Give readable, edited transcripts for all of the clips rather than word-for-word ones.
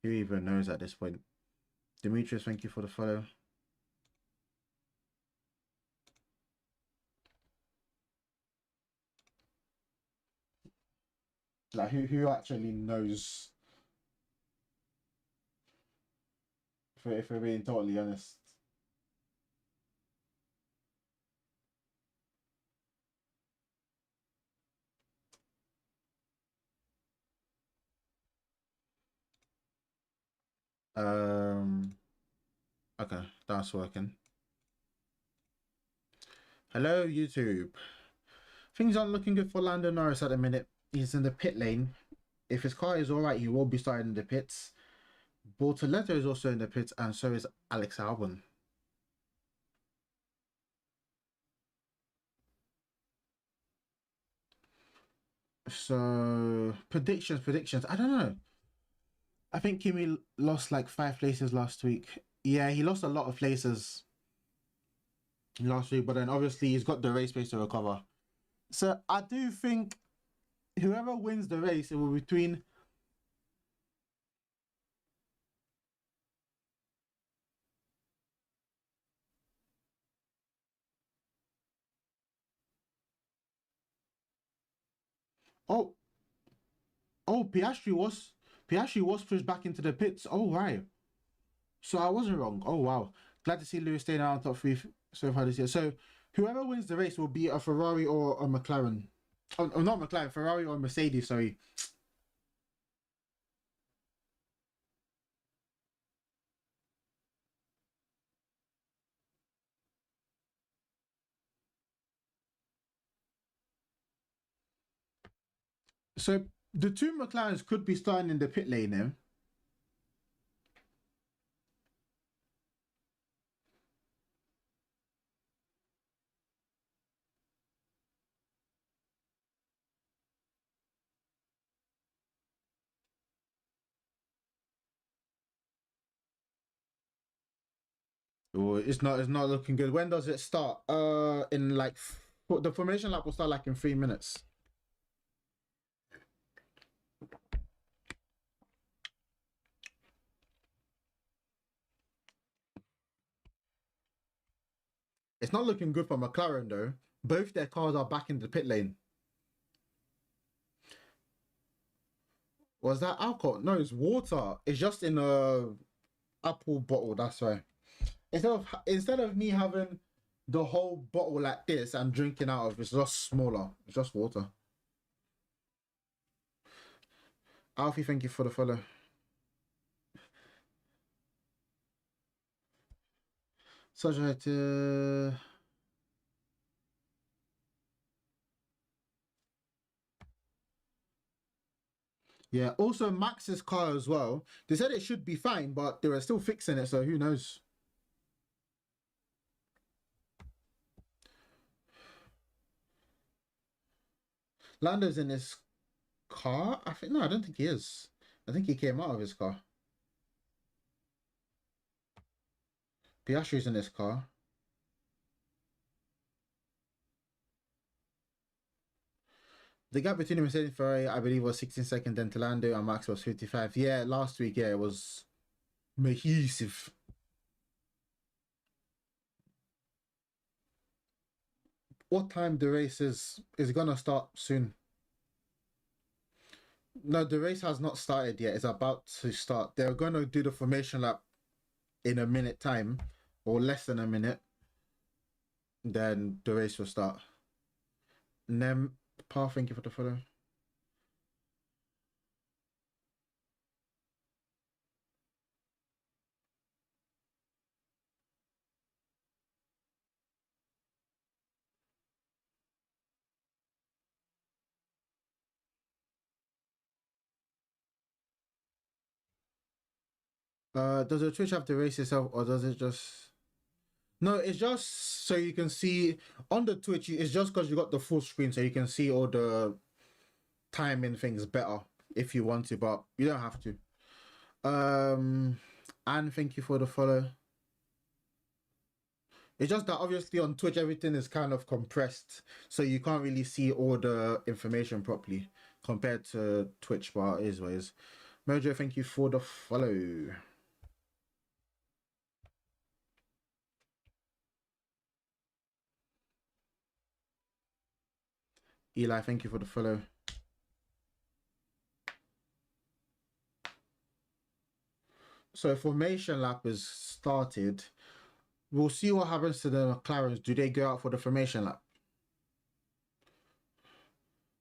Who even knows at this point? Demetrius, thank you for the follow. Like, who actually knows? If we're being totally honest. Okay, that's working. Hello, YouTube. Things aren't looking good for Lando Norris at the minute. He's in the pit lane. If his car is alright, he will be starting in the pits. Bortoletto is also in the pits, and so is Alex Albon. So predictions. I don't know. I think Kimi lost like 5 places last week. Yeah, he lost a lot of places last week, but then obviously he's got the race pace to recover. So I do think whoever wins the race, it will be between. Oh, Piastri was pushed back into the pits. Oh right, so I wasn't wrong. Oh wow, glad to see Lewis staying out on top 3 so far this year. So whoever wins the race will be a Ferrari or a McLaren. Oh, not McLaren, Ferrari or Mercedes. Sorry. So the 2 McLarens could be starting in the pit lane now. Oh, it's not looking good. When does it start? In like the formation lap will start like in 3 minutes. It's not looking good for McLaren though. Both their cars are back in the pit lane. Was that alcohol? No, it's water. It's just in a apple bottle. That's right. Instead of me having the whole bottle like this and drinking out of, it's just smaller. It's just water. Alfie, thank you for the follow. Such a yeah. Also, Max's car as well. They said it should be fine, but they were still fixing it, so who knows? Lando's in his car. I think no, I don't think he is. I think he came out of his car. Piastri's in his car. The gap between Mercedes and Ferrari, I believe, was 16 seconds. Then to Lando and Max was 55. Yeah, last week, yeah, it was massive. What time the race is gonna start soon? No, the race has not started yet. It's about to start. They're gonna do the formation lap in a minute time, or less than a minute. Then the race will start. Nem, Pa, thank you for the follow. Does the Twitch have the race itself, or does it just? No, it's just so you can see on the Twitch. It's just because you got the full screen, so you can see all the timing things better if you want to, but you don't have to. And thank you for the follow. It's just that obviously on Twitch everything is kind of compressed, so you can't really see all the information properly compared to Twitch, but it is what it is. Mojo, thank you for the follow. Eli, thank you for the follow. So formation lap is started. We'll see what happens to the McLarens. Do they go out for the formation lap?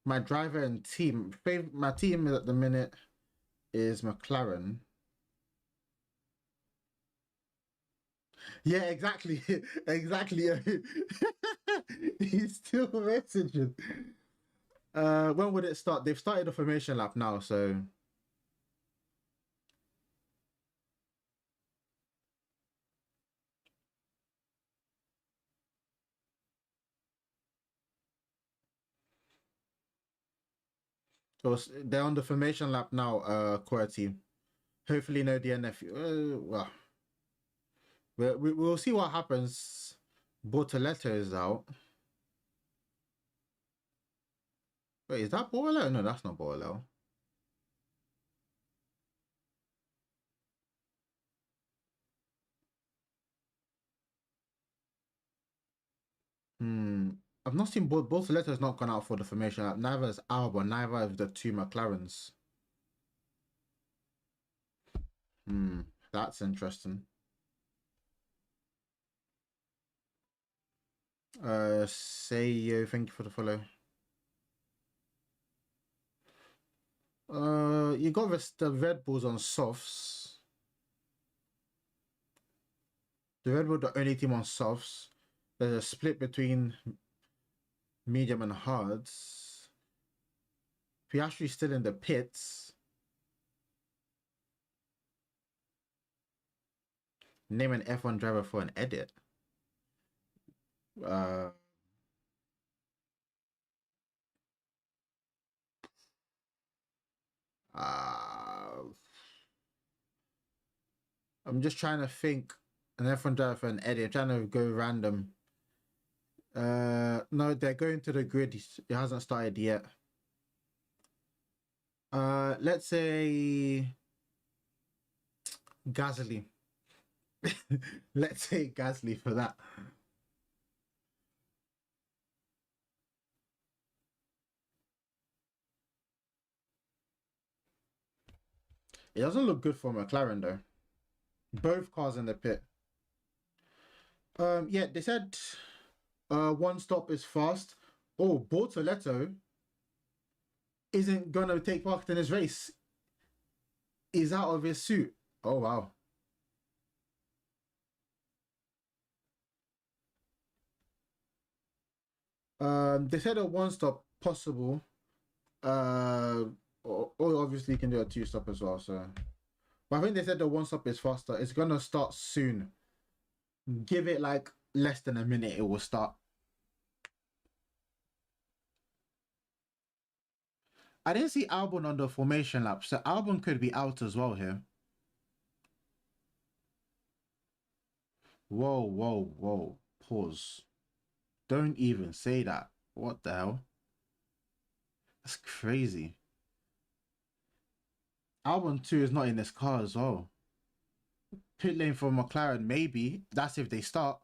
My driver and team. My team at the minute is McLaren. Yeah, exactly. Exactly. He's still messaging. When would it start? They've started the formation lap now, so they're on the formation lap now, core team. Hopefully no DNF. Well, we'll see what happens. Bortoletto is out. Wait, is that Bortoletto? No, that's not Bortoletto. I've not seen Bortoletto's not gone out for the formation lap. Neither is Albon, neither of the two McLarens. That's interesting. Say yo, thank you for the follow. You got the Red Bulls on softs. The Red Bull the only team on softs. There's a split between medium and hards. Piastri's still in the pits. Name an F1 driver for an edit. I'm just trying to think an F1 driver for an edit. I'm trying to go random. No, they're going to the grid. It hasn't started yet. Let's say Gasly. Let's say Gasly for that. It doesn't look good for McLaren though. Both cars in the pit. Yeah, they said one stop is fast. Oh, Bortoletto isn't gonna take part in this race. He's out of his suit. Oh wow. They said a one stop possible. Or obviously you can do a two stop as well. So, but I think they said the one stop is faster. It's gonna start soon. Give it like less than a minute, it will start. I didn't see Albon on the formation lap, so Albon could be out as well here. Whoa, whoa, whoa. Pause. Don't even say that. What the hell? That's crazy. Albon 2 is not in this car as well. Pit lane for McLaren, maybe. That's if they start.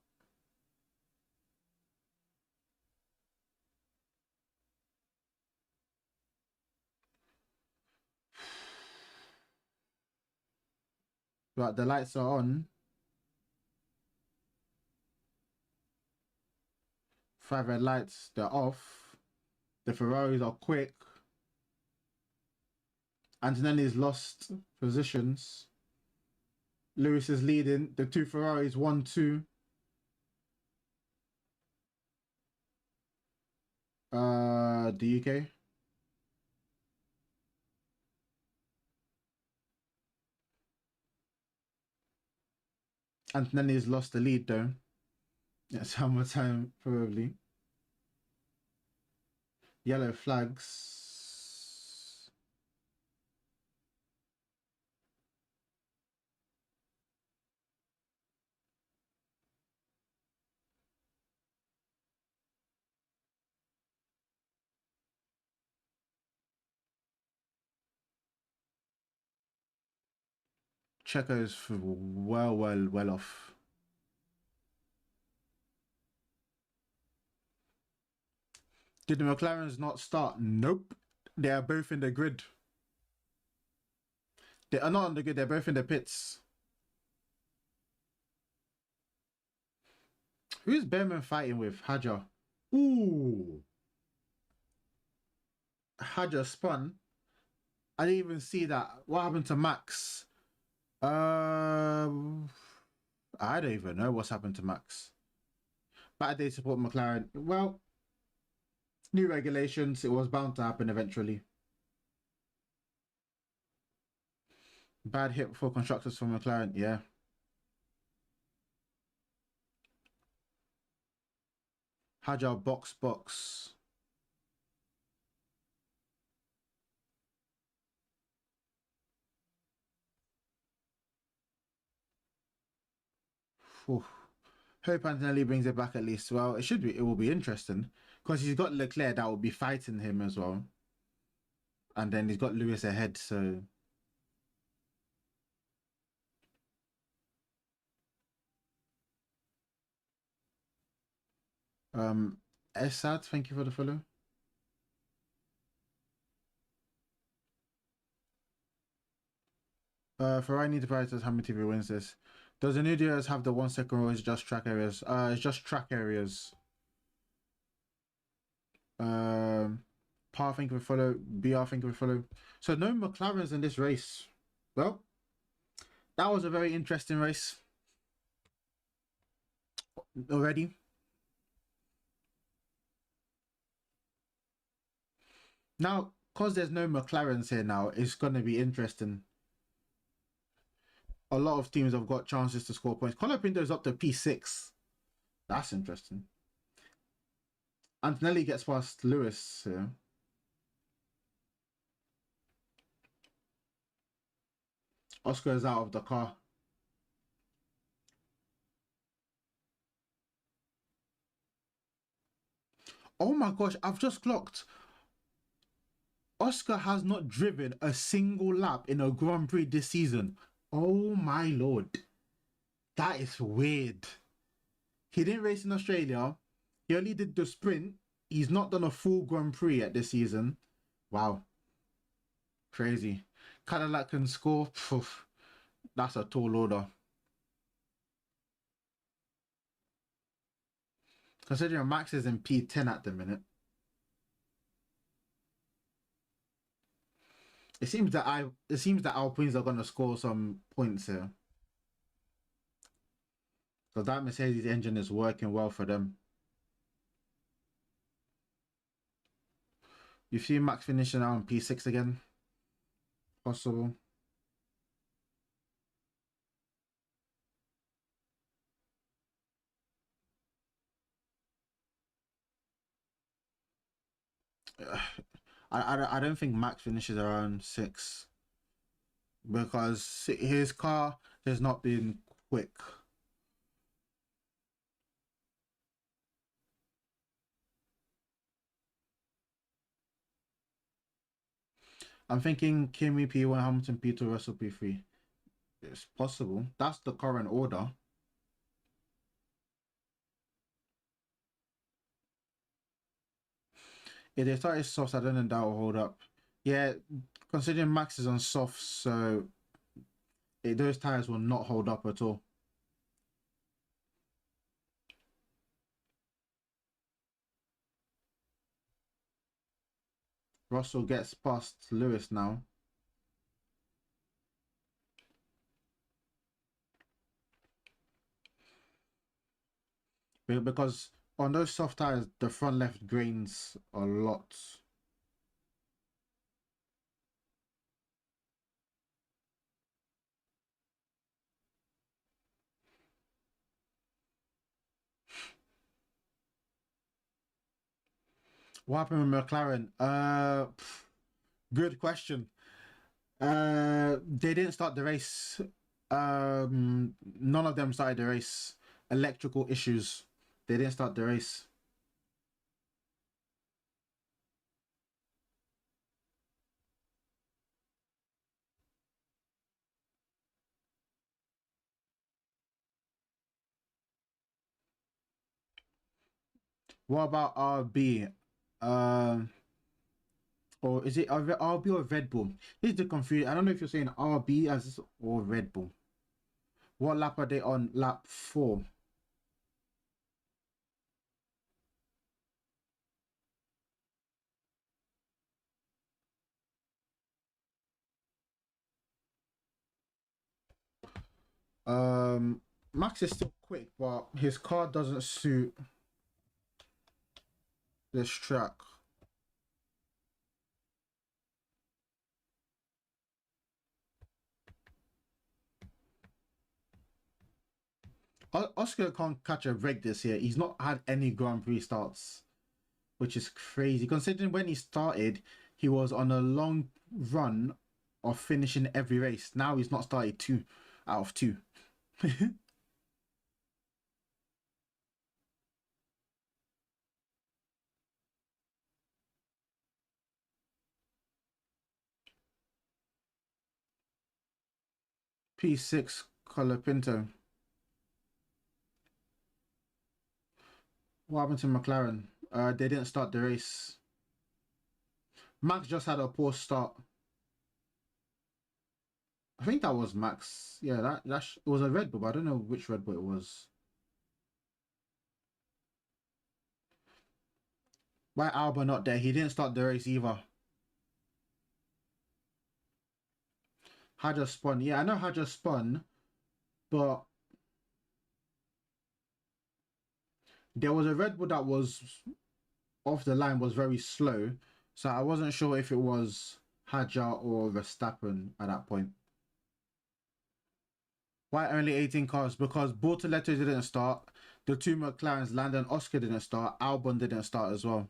But the lights are on. 5 red lights, they're off. The Ferraris are quick. Antonelli's lost positions. Lewis is leading. The two Ferraris 1-2. The UK. Antonelli's lost the lead though. That's how much time probably. Yellow flags. Checo's well off. Did the McLarens not start? Nope. They are both in the grid. They are not on the grid. They're both in the pits. Who's Behrman fighting with? Hadjar. Ooh. Hadjar spun. I didn't even see that. What happened to Max? I don't even know what's happened to Max. Bad day to support McLaren. Well, new regulations. It was bound to happen eventually. Bad hit for constructors for McLaren. Yeah. Hadjar box. Whew. Hope Antonelli brings it back at least. Well, it should be. It will be interesting because he's got Leclerc that will be fighting him as well, and then he's got Lewis ahead. So Esad, thank you for the follow. Ferrari need to prioritize how many TV wins this. Does the new DRS have the 1 second rule? Is just track areas? It's just track areas. Par, thank you for follow. BR, thank you for follow. So no McLarens in this race. Well, that was a very interesting race already. Now, because there's no McLarens here now, it's going to be interesting. A lot of teams have got chances to score points. Colin Pinto's up to P6. That's interesting. Antonelli gets past Lewis. Yeah. Oscar is out of the car. Oh my gosh, I've just clocked. Oscar has not driven a single lap in a Grand Prix this season. Oh my lord. That is weird. He didn't race in Australia. He only did the sprint. He's not done a full Grand Prix at this season. Wow. Crazy. Cadillac can score. Poof. That's a tall order. Considering Max is in P10 at the minute. It seems that Alpines are gonna score some points here. So that Mercedes engine is working well for them. You see Max finishing out on P6 again? Possible. I don't think Max finishes around 6 because his car has not been quick. I'm thinking Kimi P1, Hamilton P2, Russell P3. It's possible. That's the current order. If they started softs, I don't think that will hold up. Yeah, considering Max is on softs, so those tires will not hold up at all. Russell gets past Lewis now. Because on those soft tires, the front left grains a lot. What happened with McLaren? Good question. They didn't start the race. None of them started the race. Electrical issues. They didn't start the race. What about RB? Um, or is it RB or Red Bull? This is the confusion. I don't know if you're saying RB as or Red Bull. What lap are they on? Lap 4. Um, Max is still quick, but his car doesn't suit this track. Oscar can't catch a break this year. He's not had any Grand Prix starts, which is crazy. Considering when he started, he was on a long run of finishing every race. Now he's not started 2 out of 2. P6 Colapinto. What happened to McLaren? They didn't start the race. Max just had a poor start. I think that was Max. Yeah, it was a Red Bull, but I don't know which Red Bull it was. Why Alba not there? He didn't start the race either. Hadja spun. Yeah, I know Hadja spun, but there was a Red Bull that was off the line, was very slow. So I wasn't sure if it was Hadja or Verstappen at that point. Why only 18 cars? Because Bortoleto didn't start. The two McLarens, Lando and Oscar, didn't start. Albon didn't start as well.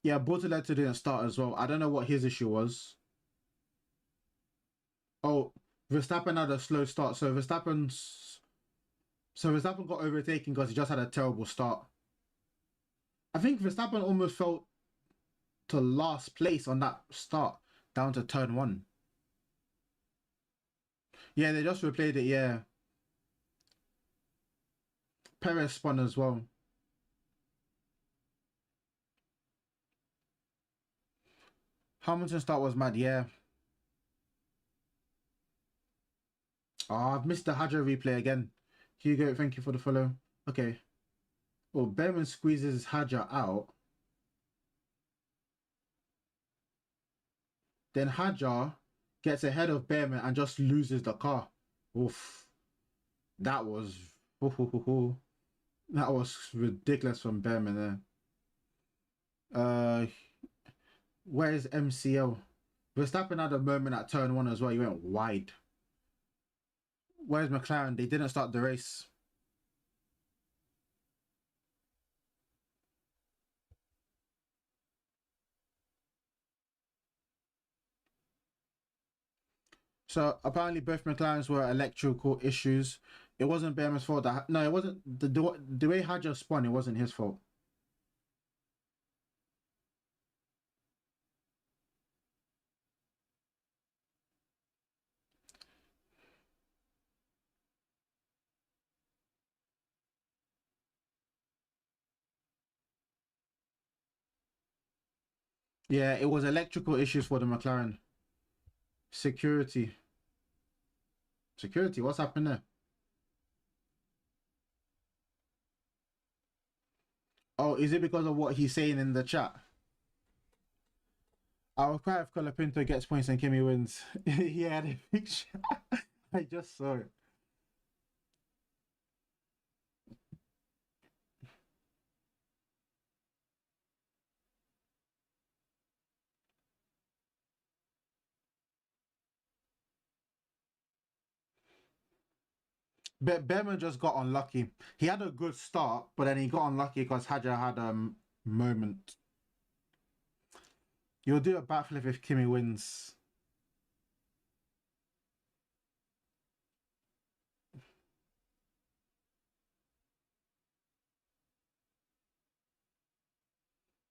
Yeah, Bortoleto didn't start as well. I don't know what his issue was. Oh, Verstappen had a slow start. So Verstappen got overtaken because he just had a terrible start. I think Verstappen almost fell to last place on that start down to turn 1. Yeah, they just replayed it. Yeah, Perez spun as well. Hamilton start was mad. Yeah. Oh, I've missed the Hadja replay again. Hugo, thank you for the follow. Okay. Well, Behrman squeezes Hadja out. Then Hadja gets ahead of Behrman and just loses the car. Oof. That was that was ridiculous from Behrman there. Where's MCL? Verstappen had a moment at turn 1 as well. He went wide. Where's McLaren? They didn't start the race. So apparently both McLarens were electrical issues. It wasn't Behrman's fault. No, it wasn't. The way Hadja spun, it wasn't his fault. Yeah, it was electrical issues for the McLaren. Security. Security, what's happened there? Oh, is it because of what he's saying in the chat? I will cry if Colapinto gets points and Kimi wins. Yeah, the picture. I just saw it. Behrman just got unlucky. He had a good start, but then he got unlucky because Hadja had a moment. You'll do a backflip if Kimi wins.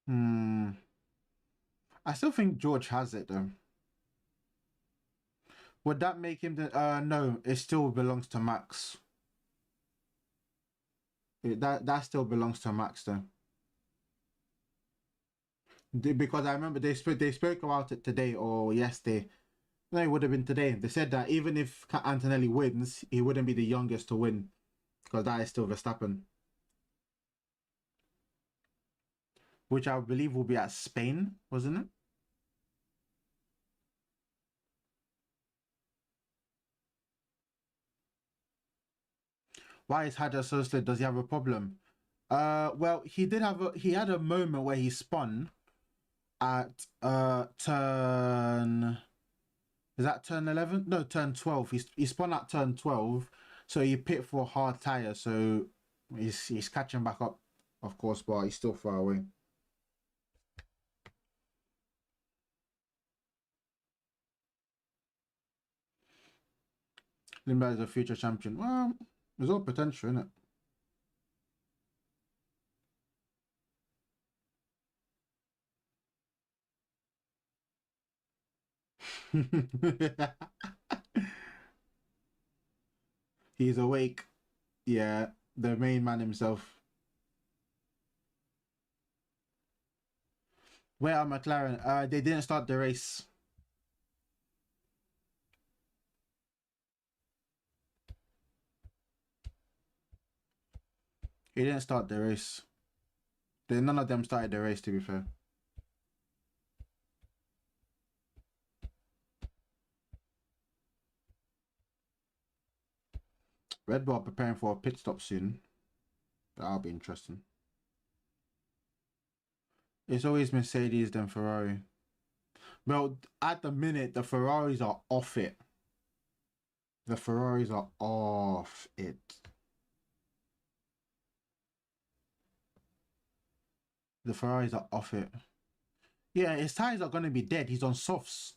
Hmm. I still think George has it though. Would that make him the? No, it still belongs to Max. That still belongs to Max though. Because I remember they spoke about it today or yesterday. No, it would have been today. They said that even if Antonelli wins, he wouldn't be the youngest to win because that is still Verstappen, which I believe will be at Spain, wasn't it? Why is Hadja so slow? Does he have a problem? Well, he had a moment where he spun at turn, is that turn 11? No, turn 12. He spun at turn 12, so he pit for a hard tire. So he's catching back up, of course, but he's still far away. Limberg is a future champion. Well, there's all potential in it. He's awake. Yeah, the main man himself. Where are McLaren? They didn't start the race. He didn't start the race. None of them started the race, to be fair. Red Bull are preparing for a pit stop soon. That'll be interesting. It's always Mercedes then Ferrari. Well, at the minute, the Ferraris are off it. The Ferraris are off it. The Ferraris are off it. Yeah, his tires are going to be dead. He's on softs.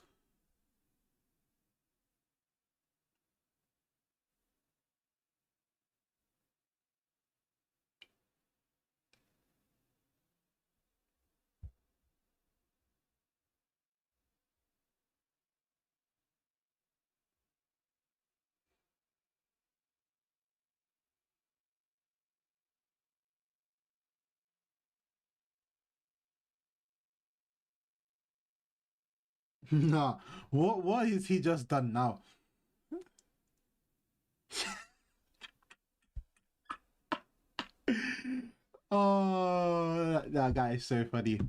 Nah, what is he just done now? Oh, that guy is so funny.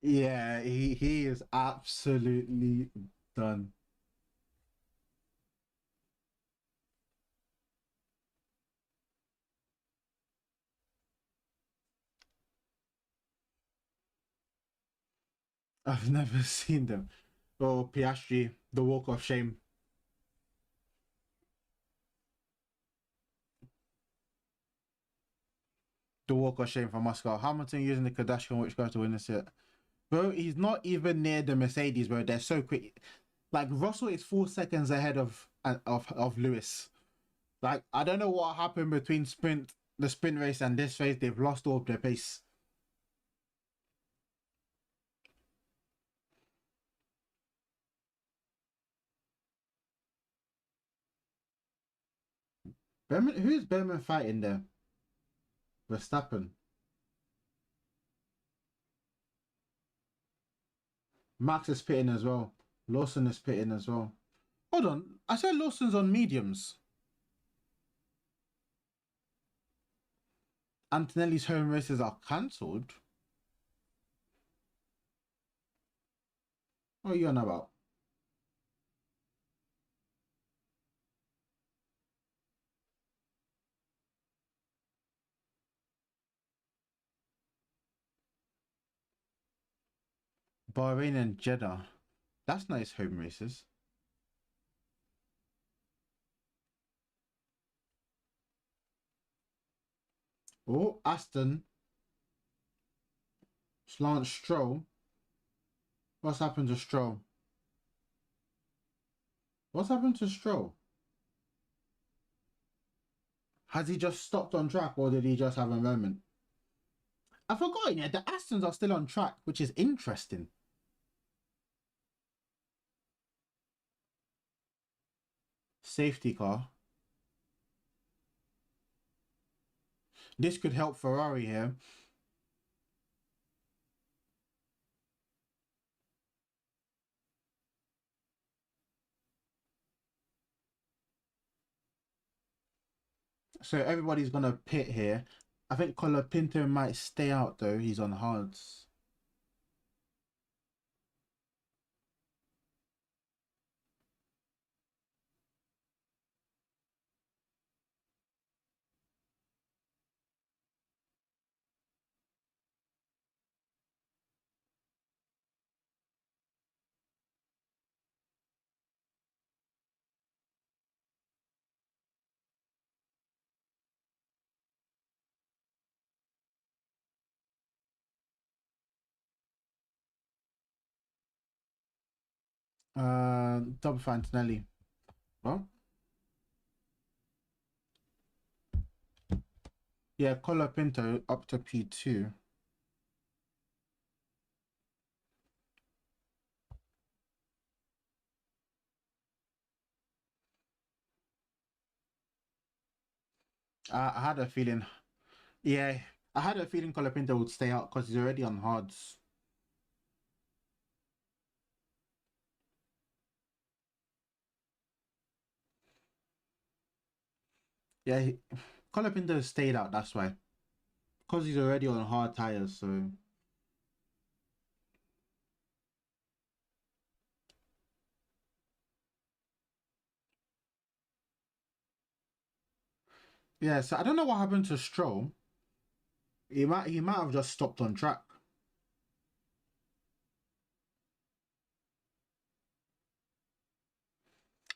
Yeah, he is absolutely done. I've never seen them. Oh, Piastri, the walk of shame. The walk of shame for Moscow. Hamilton using the Kardashian which car to win this set. Bro, he's not even near the Mercedes, bro. They're so quick. Like Russell is 4 seconds ahead of Lewis. Like I don't know what happened between the sprint race and this race. They've lost all of their pace. Who's Berman fighting there? Verstappen. Max is pitting as well. Lawson is pitting as well. Hold on. I said Lawson's on mediums. Antonelli's home races are cancelled. What are you on about? Bahrain and Jeddah. That's not his home races. Oh, Aston. Lance Stroll. What's happened to Stroll? What's happened to Stroll? Has he just stopped on track or did he just have a moment? I forgot, yeah, the Astons are still on track, which is interesting. Safety car. This could help Ferrari here. So everybody's gonna pit here. I think Colapinto might stay out though. He's on hards. Double Fantinelli. Well, yeah, Colapinto up to P2. I had a feeling. Yeah, I had a feeling Colapinto would stay out because he's already on hards. Yeah, Colapinto stayed out. That's why, because he's already on hard tires. So yeah, so I don't know what happened to Stroll. He might have just stopped on track.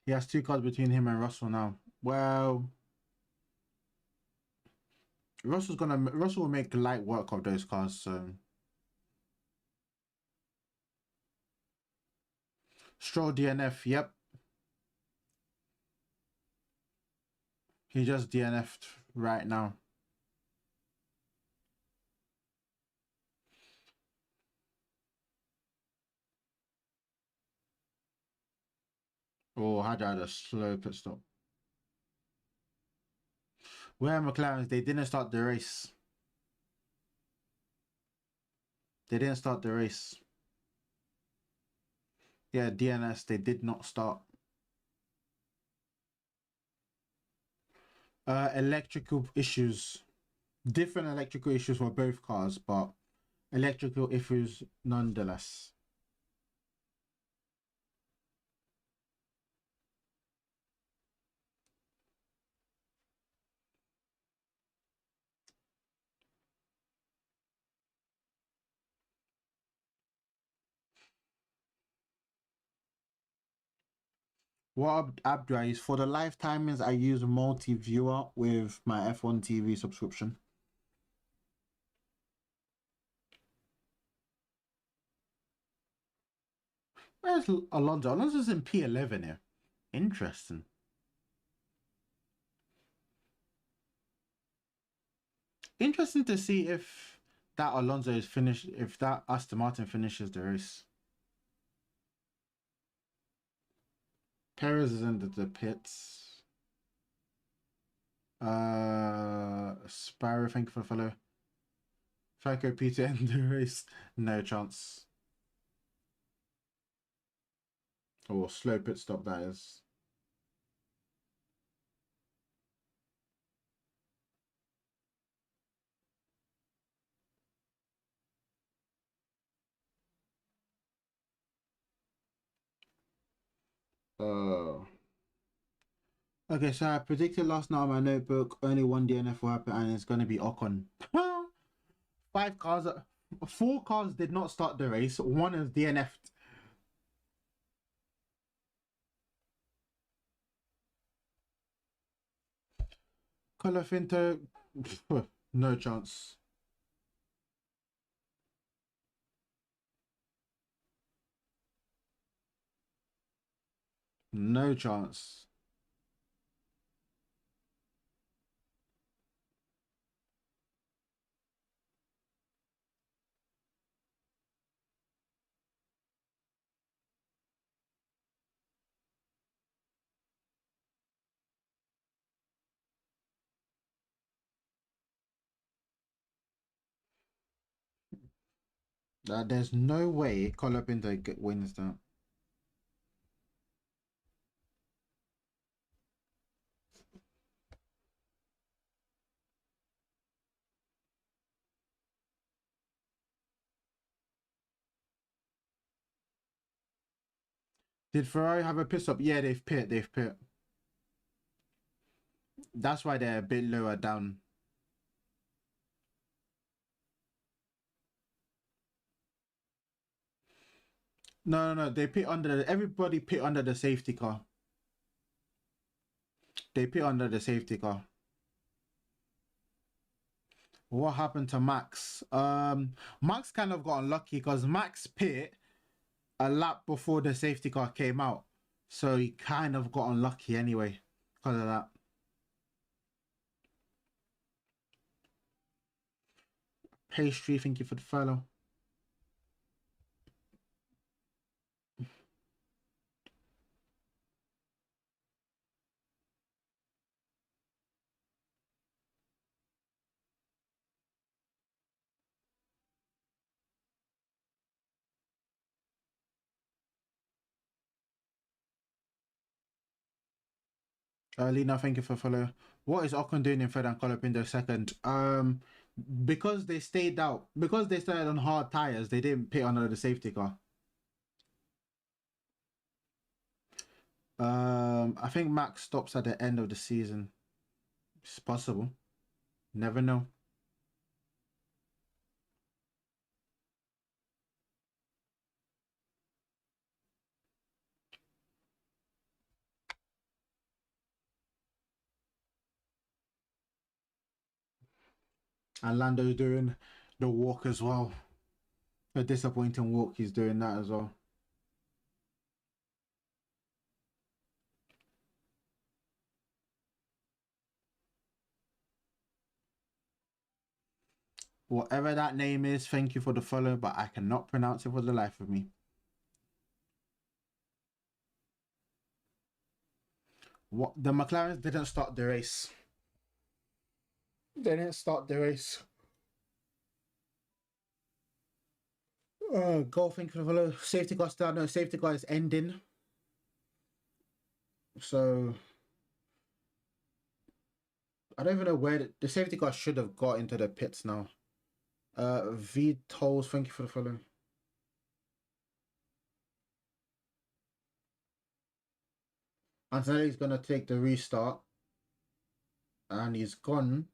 He has two cars between him and Russell now. Well, Russell will make light work of those cars. So Stroll DNF. Yep, he just DNF'd right now. Oh, had a slow pit stop. Where McLaren's, they didn't start the race. They didn't start the race. Yeah, DNS, they did not start. Electrical issues. Different electrical issues for both cars, but electrical issues nonetheless. What app do I use? For the live timings, I use multi-viewer with my F1 TV subscription. Where's Alonso? Alonso's in P11 here. Interesting. Interesting to see if that Alonso is finished, if that Aston Martin finishes the race. Perez is in the pits. Sparrow, thank you for the follow. Franco Peter in the race. No chance. Oh, slow pit stop that is. Uh, okay, so I predicted last night on my notebook only one DNF will happen and it's going to be Ocon. Five cars, four cars did not start the race. One is DNF'd. Colafinto, no chance. No chance. There's no way Colapinto wins that. Did Ferrari have a pit stop? Yeah, they've pit. They've pit. That's why they're a bit lower down. No, no, no. They pit under everybody pit under the safety car. They pit under the safety car. What happened to Max? Max kind of got unlucky because Max pit a lap before the safety car came out, so he kind of got unlucky anyway because of that. Pastry, thank you for the follow. Lena, thank you for follow. What is Ocon doing in third and Colapinto second? Because they stayed out, because they started on hard tires, they didn't pit under the safety car. I think Max stops at the end of the season. It's possible. Never know. And Lando's doing the walk as well. A disappointing walk. He's doing that as well. Whatever that name is, thank you for the follow, but I cannot pronounce it for the life of me. What the McLarens didn't start the race. They didn't start the race. Go thank you for the follow. Safety car start. No, safety car is ending. So I don't even know where the safety car should have got into the pits now. V Tolls, thank you for the follow. Antonelli's gonna take the restart. And he's gone.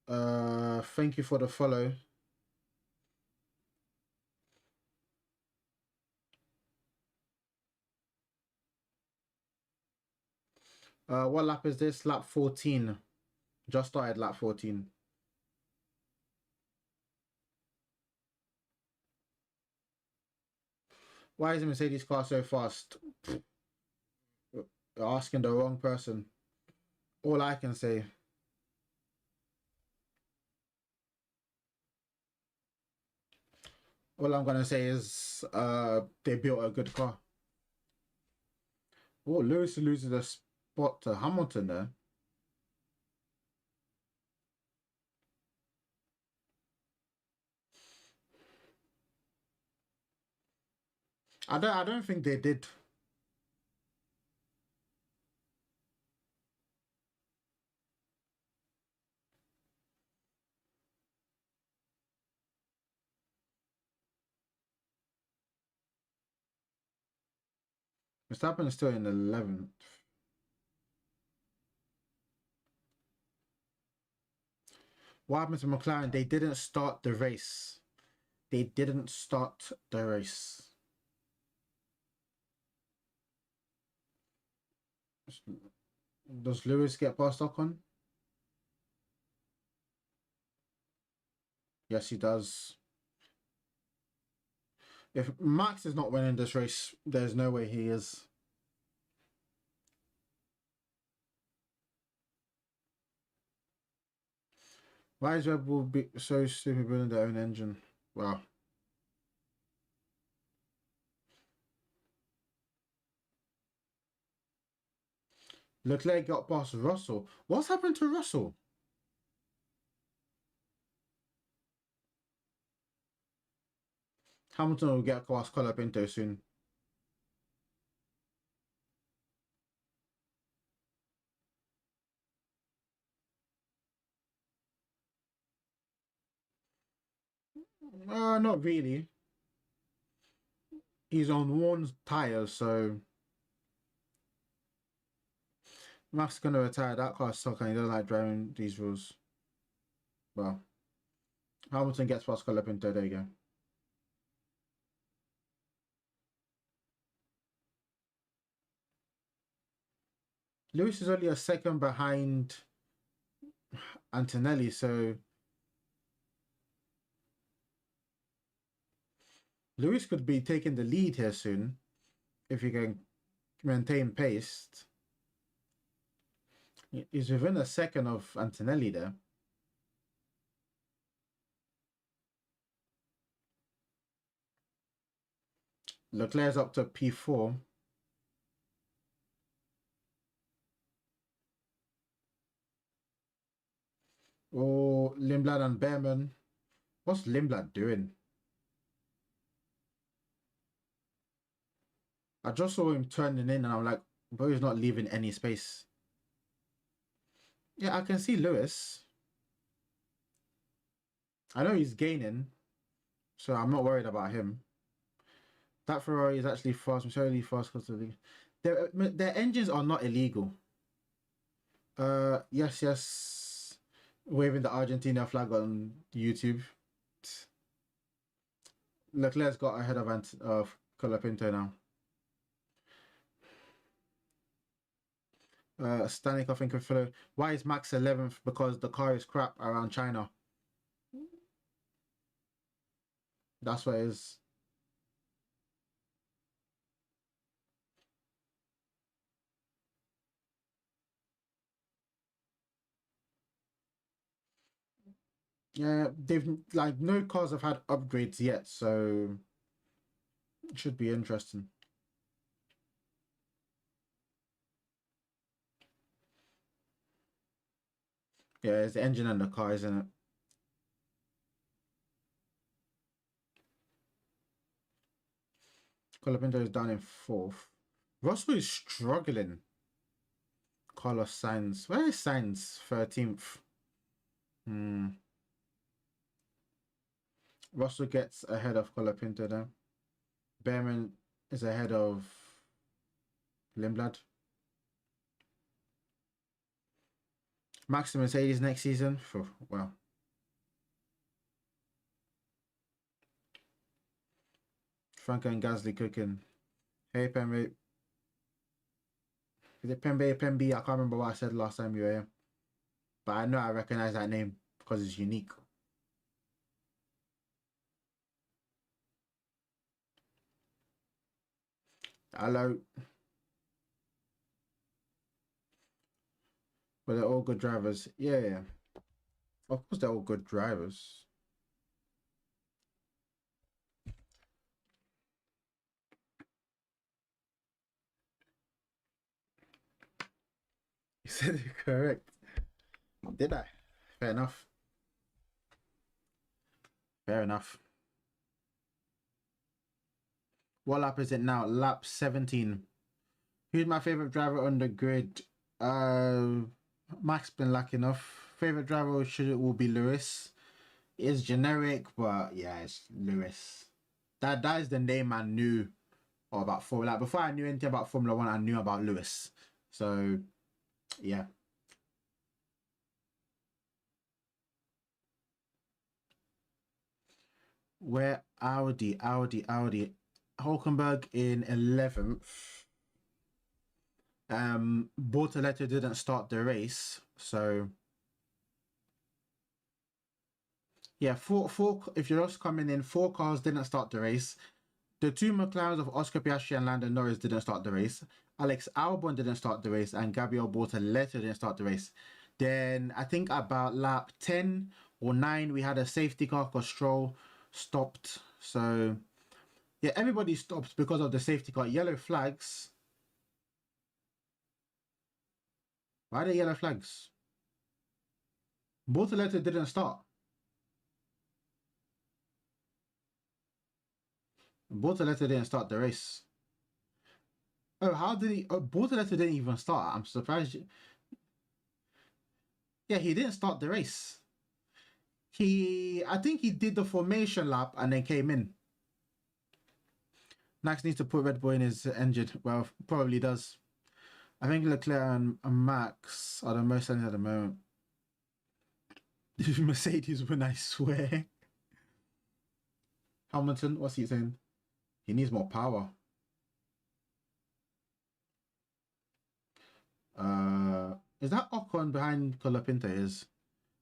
Thank you for the follow. What lap is this? Lap 14. Just started lap 14. Why is the Mercedes car so fast? You're asking the wrong person. All I can say. All I'm gonna say is they built a good car. Oh, Lewis loses a spot to Hamilton there. I don't think they did. Verstappen is still in 11th. What happened to McLaren? They didn't start the race. They didn't start the race. Does Lewis get past Ocon? Yes, he does. If Max is not winning this race, there's no way he is. Why is Red Bull so stupid building their own engine? Wow. Leclerc got past Russell. What's happened to Russell? Hamilton will get past Colapinto soon. Not really. He's on worn tires, so Max gonna retire. That car's stuck, and he doesn't like driving these rules. Well, Hamilton gets past Colapinto. There you go. Lewis is only a second behind Antonelli, so Lewis could be taking the lead here soon if he can maintain pace. He's within a second of Antonelli there. Leclerc's up to P4. Oh, Lindblad and Behrman. What's Lindblad doing? I just saw him turning in and I'm like, bro, he's not leaving any space. Yeah, I can see Lewis. I know he's gaining, so I'm not worried about him. That Ferrari is actually fast. I'm sorry, fast because their engines are not illegal. Yes, yes. Waving the Argentina flag on YouTube. Leclerc's got ahead of Colapinto now. Stanek, I think, for why is Max 11th? Because the car is crap around China. That's what it is. Yeah, they've like no cars have had upgrades yet, so it should be interesting. Yeah, it's the engine and the car, isn't it? Colapinto is down in 4th. Russell is struggling. Carlos Sainz. Where is Sainz? 13th. Russell gets ahead of Colapinto there. Behrman is ahead of Lindblad. Max Mercedes next season. Well. Franco and Gasly cooking. Hey, Pembe. Is it Pembe? I can't remember what I said last time you were here. But I know I recognize that name because it's unique. Hello. But they're all good drivers. Yeah, yeah. Of course they're all good drivers. You said it correct. Did I? Fair enough. Fair enough. What lap is it now? Lap 17. Who's my favorite driver on the grid? Max been lucky enough. Favorite driver will be Lewis. It's generic, but yeah, it's Lewis. That is the name I knew about Formula. Like before I knew anything about Formula One, I knew about Lewis. So yeah. Where Audi. Hulkenberg in 11th. Bortoleto didn't start the race, so yeah, four. If you're just coming in, 4 cars didn't start the race. The 2 McLarens of Oscar Piastri and Lando Norris didn't start the race. Alex Albon didn't start the race, and Gabriel Bortoleto didn't start the race. Then I think about lap 10 or 9, we had a safety car because Stroll stopped. So yeah, everybody stopped because of the safety car. Yellow flags. Why are there yellow flags? Bortoleto didn't start. Bortoleto didn't start the race. Oh, how did he? Oh, Bortoleto didn't even start. I'm surprised. Yeah, he didn't start the race. I think he did the formation lap and then came in. Max needs to put Red Bull in his engine. Well, probably does. I think Leclerc and Max are the most sense at the moment. Mercedes win, I swear. Hamilton, what's he saying? He needs more power. Is that Ocon behind Colapinto? Is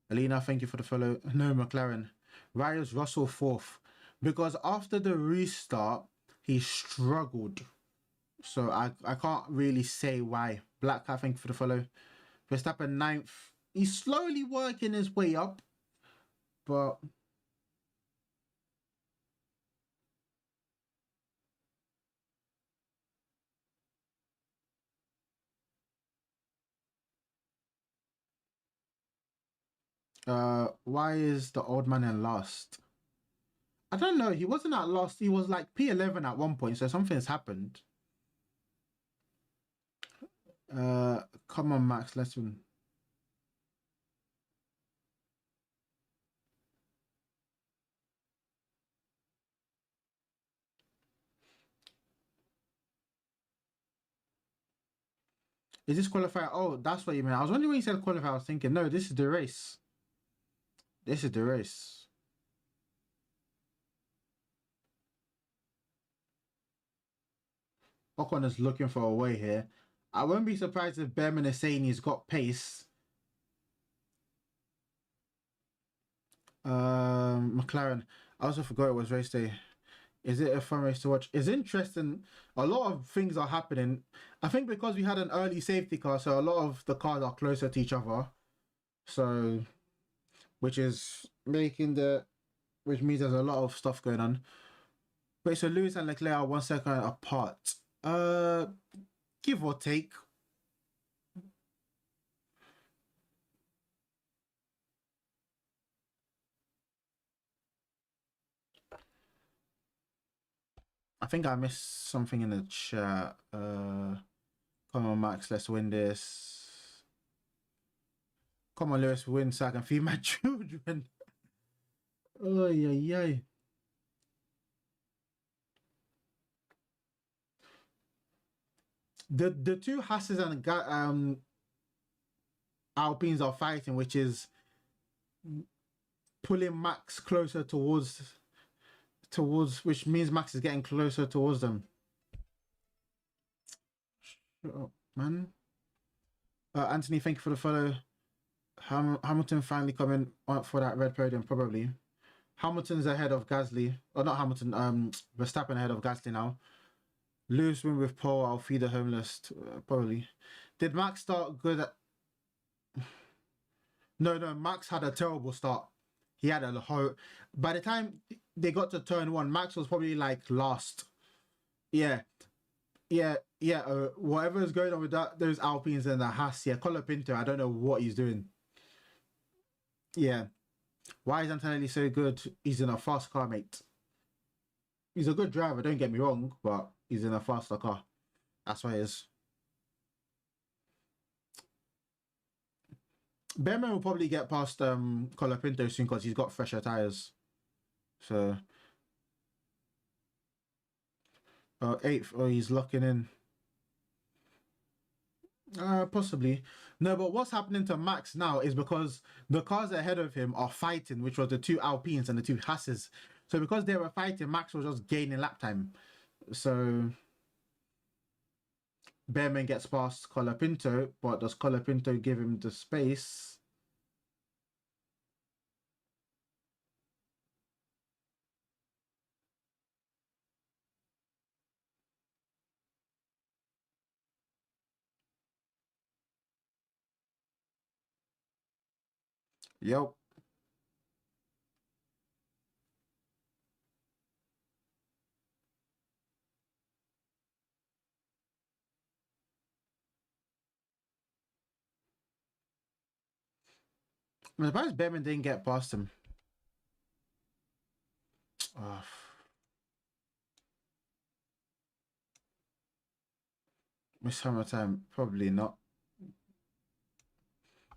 Alina? Thank you for the follow. No, McLaren. Why is Russell fourth? Because after the restart, he struggled. So I can't really say why. Black Cat, thank you for the follow. Verstappen ninth. He's slowly working his way up, but why is the old man in last? I don't know. He wasn't at last. He was like P11 at one point, so something's happened. Come on, Max, let's win. Is this qualifier? Oh, that's what you mean. I was wondering when you said qualifier. I was thinking, no, this is the race. This is the race. Ocon is looking for a way here. I won't be surprised if Behrman is saying he's got pace. McLaren. I also forgot it was race day. Is it a fun race to watch? It's interesting. A lot of things are happening. I think because we had an early safety car, so a lot of the cars are closer to each other. So, which is making which means there's a lot of stuff going on. Wait, so Lewis and Leclerc are 1 second apart. Uh, give or take. I think I missed something in the chat. Come on, Max, let's win this. Come on, Lewis, win so I can feed my children. Oh, yeah. The two Hasses and Alpines are fighting, which is pulling Max closer towards, which means Max is getting closer towards them. Shut up, man. Anthony, thank you for the follow. Hamilton finally coming up for that red podium, probably. Hamilton's ahead of Gasly. Or not Hamilton, Verstappen ahead of Gasly now. Lewis win with pole, I'll feed the homeless, probably. Did Max start good at... No, Max had a terrible start. He had a whole... By the time they got to turn one, Max was probably like last. Yeah. Whatever is going on with those Alpines and the Haas, yeah, Colapinto, I don't know what he's doing. Yeah. Why is Antonelli so good? He's in a fast car, mate. He's a good driver, don't get me wrong, but he's in a faster car. That's why he is. Behrman will probably get past Colapinto soon because he's got fresher tyres. So eighth, he's locking in. Possibly. No, but what's happening to Max now is because the cars ahead of him are fighting, which was the two Alpines and the two Hasses. So because they were fighting, Max was just gaining lap time. So Behrman gets past Colapinto, but does Colapinto give him the space? Yep. I'm surprised Behrman didn't get past him. Oh. Miss Summertime, probably not.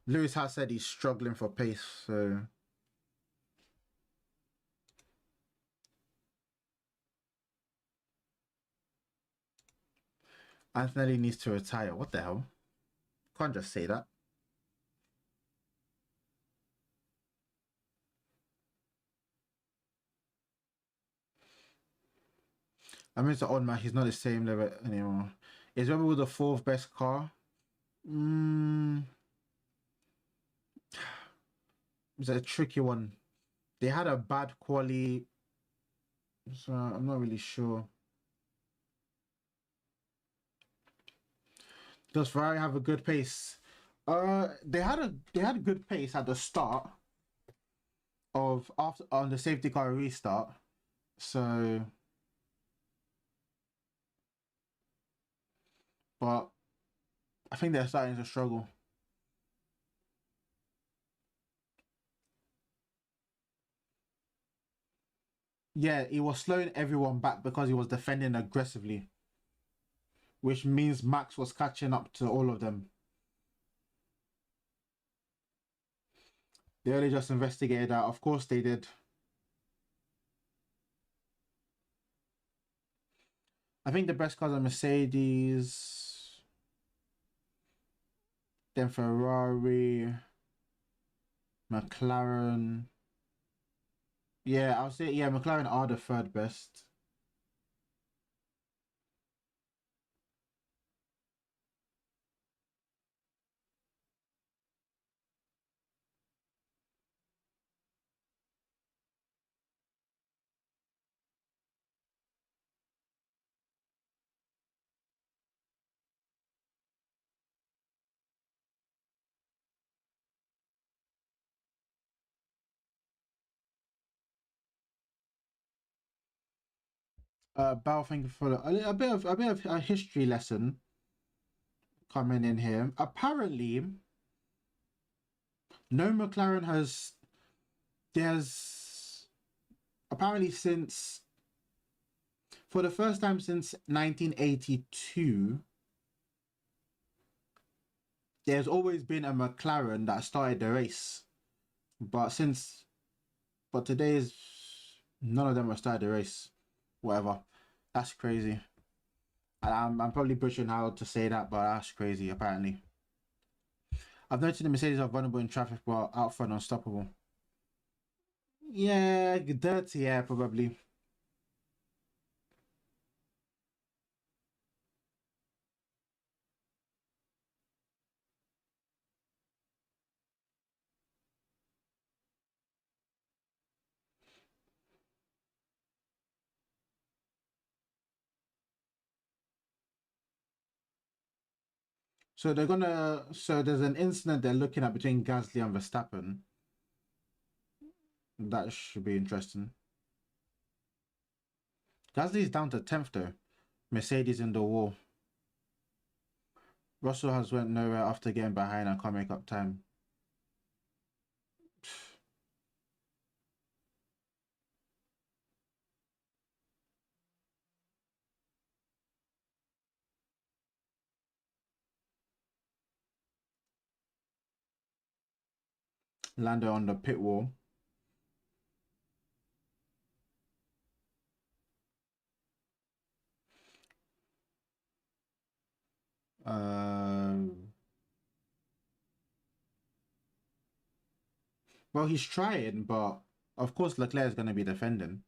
Lewis has said he's struggling for pace, so Antonelli needs to retire. What the hell? Can't just say that. I mean, it's an odd man. He's not the same level anymore. Is Rebel the fourth best car? Mm, it's a tricky one. They had a bad quali, so I'm not really sure. Does Ferrari have a good pace? They had a good pace at the start of after on the safety car restart. So, but I think they're starting to struggle. Yeah, he was slowing everyone back because he was defending aggressively, which means Max was catching up to all of them. They only just investigated that. Of course, they did. I think the best cars are Mercedes, then Ferrari, McLaren. Yeah, I'll say yeah, McLaren are the third best. Bell, thank you for a bit of a history lesson coming in here. Apparently, no McLaren has there's apparently since for the first time since 1982, there's always been a McLaren that started the race. But since but today's none of them have started the race. Whatever. That's crazy. And I'm probably butchering how to say that, but that's crazy, apparently. I've noticed the Mercedes are vulnerable in traffic, but out front unstoppable. Yeah, dirty, yeah, probably. So there's an incident they're looking at between Gasly and Verstappen. That should be interesting. Gasly's down to 10th though. Mercedes in the wall. Russell has went nowhere after getting behind and can't make up time. Lando on the pit wall. Um, well, he's trying, but of course Leclerc is going to be defending.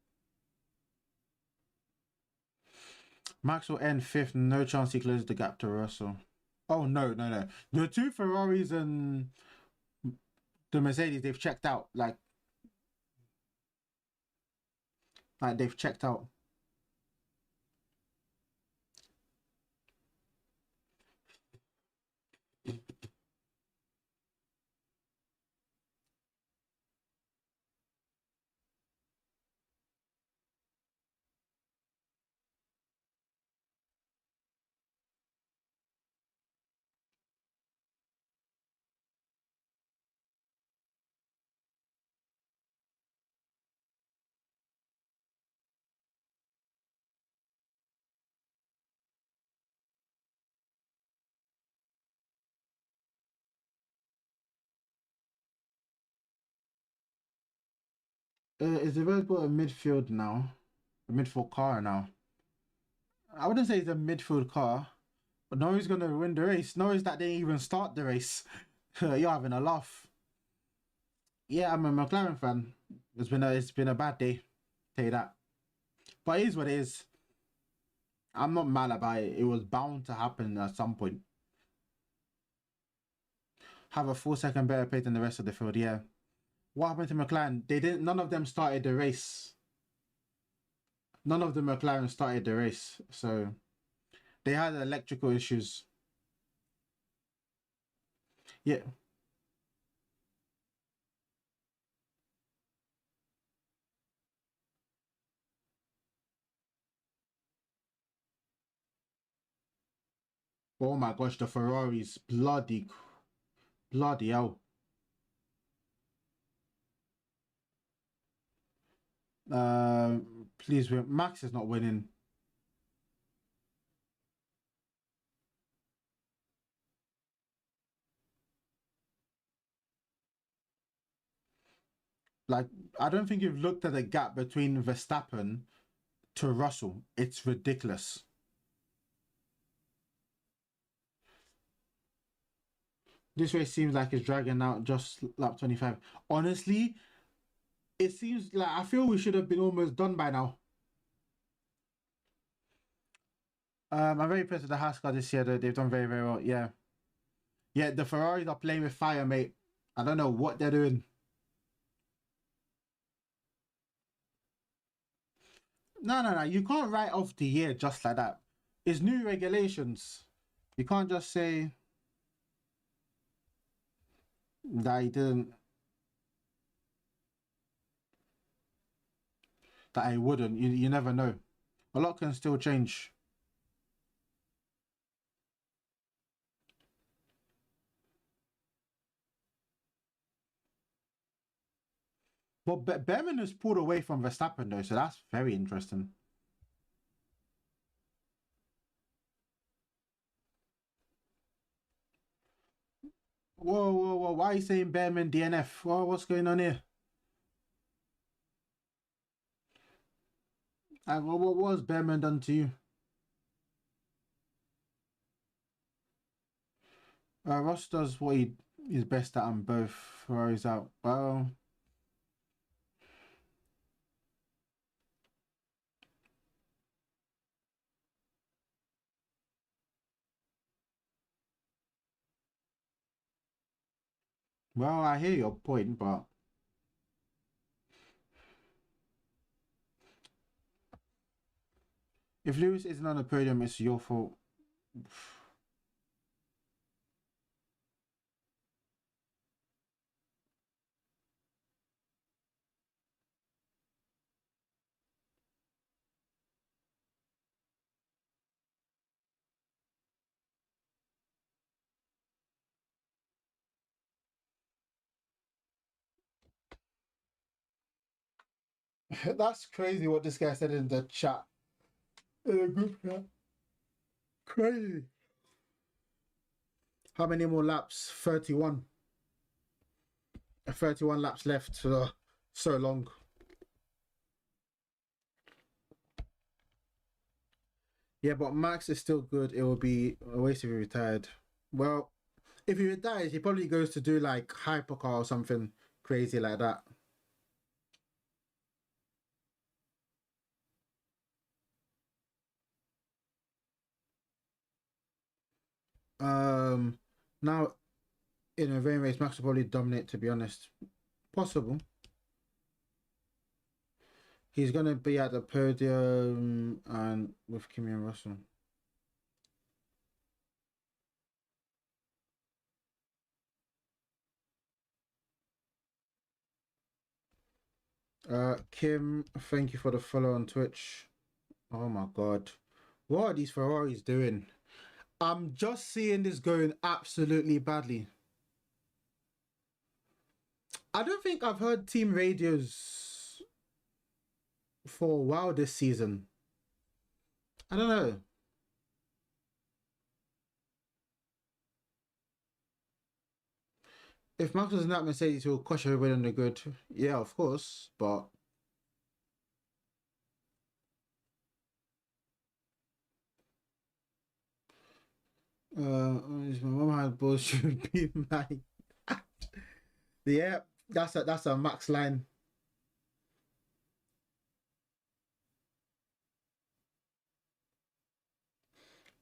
Max will end fifth. No chance he closes the gap to Russell. Oh no, no, no! The two Ferraris and the Mercedes, they've checked out. Like they've checked out. Is the Red Bull a midfield now? A midfield car now? I wouldn't say it's a midfield car, but Norris gonna win the race. Norris that didn't even start the race. You're having a laugh. Yeah, I'm a McLaren fan. It's been a bad day. Tell you that. But it is what it is. I'm not mad about it. It was bound to happen at some point. Have a 4 second better pace than the rest of the field. Yeah. What happened to McLaren? They didn't. None of them started the race. None of the McLaren started the race, so they had electrical issues. Yeah. Oh my gosh, the Ferraris, bloody hell. Please win. Max is not winning. Like, I don't think you've looked at the gap between Verstappen to Russell. It's ridiculous. This race seems like it's dragging out just lap 25. Honestly, it seems like I feel we should have been almost done by now. I'm very impressed with the Haas car this year. They've done very, very well. Yeah. Yeah, the Ferraris are playing with fire, mate. I don't know what they're doing. No, no, no. You can't write off the year just like that. It's new regulations. You can't just say that he didn't, that he wouldn't. You never know. A lot can still change. But Behrman has pulled away from Verstappen though, so that's very interesting. Whoa, whoa, whoa! Why are you saying Behrman DNF? Whoa, what's going on here? What was Behrman done to you? Ross does what he is best at on both. Ferrari's out. Well, I hear your point, but if Lewis isn't on the podium, it's your fault. That's crazy what this guy said in the chat. In the group chat. Crazy. How many more laps? 31. 31 laps left. So long. Yeah, but Max is still good. It will be a waste if he retired. Well, if he retires, he probably goes to do like hypercar or something crazy like that. Um, Now in a rain race, Max will probably dominate. To be honest, possible. He's gonna be at the podium and with Kimi and Russell. Kim, thank you for the follow on Twitch. Oh my god, what are these Ferraris doing? I'm just seeing this going absolutely badly. I don't think I've heard team radios for a while this season. I don't know. If Max was in that Mercedes, he would crush everybody on the grid. Yeah, of course, but My mum had balls should be mine. Yeah, that's a max line.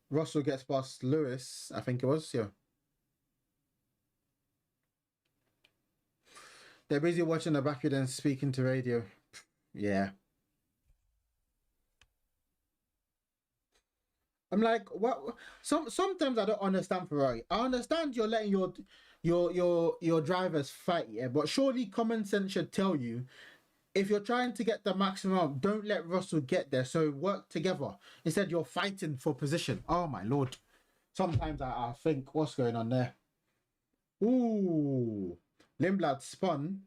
Russell gets past Lewis, I think it was. Yeah, they're busy watching the back then speaking to radio. Yeah, I'm like, what? Sometimes I don't understand Ferrari. I understand you're letting your drivers fight, yeah, but surely common sense should tell you if you're trying to get the maximum, don't let Russell get there. So work together. Instead, you're fighting for position. Oh my lord! Sometimes I think, what's going on there? Ooh, Lindblad spun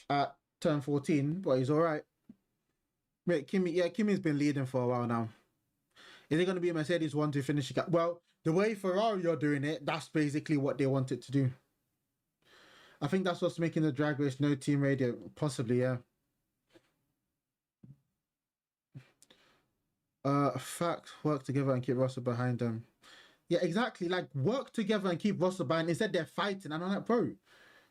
at turn 14, but he's all right. Wait, Kimi, yeah, Kimi's been leading for a while now. Is it going to be a Mercedes one to finish? Well, the way Ferrari are doing it, that's basically what they want it to do. I think that's what's making the drag race no team radio. Possibly, yeah. Fact, work together and keep Russell behind them. Yeah, exactly. Like work together and keep Russell behind. Instead, they're fighting. And I'm like, bro,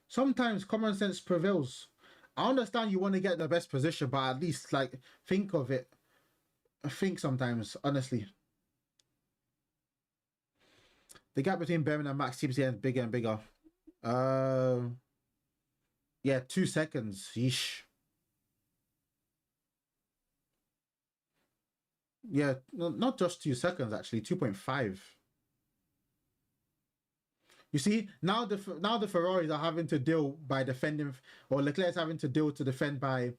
sometimes common sense prevails. I understand you want to get the best position, but at least like think of it. I think sometimes, honestly, the gap between Berman and Max keeps getting bigger and bigger. Uh, yeah, 2 seconds. Yeesh. Yeah, no, not just 2 seconds actually, 2.5. You see, now the Ferraris are having to deal by defending, or Leclerc's having to deal to defend by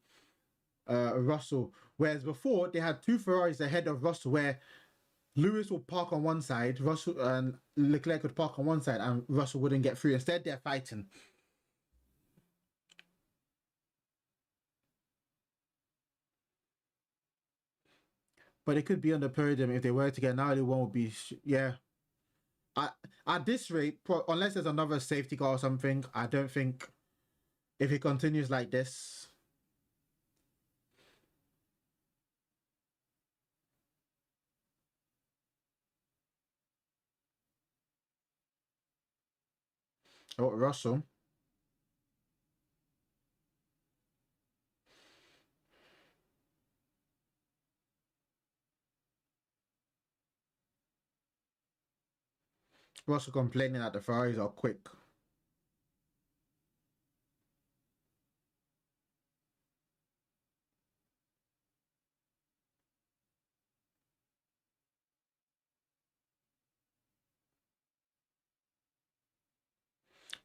Russell. Whereas before they had two Ferraris ahead of Russell, where Lewis would park on one side, Russell and Leclerc could park on one side, and Russell wouldn't get through. Instead, they're fighting. But it could be on the podium if they were to get an early one. Would be yeah. At, at this rate, unless there's another safety car or something, I don't think if it continues like this. Oh, Russell complaining that the Ferraris are quick.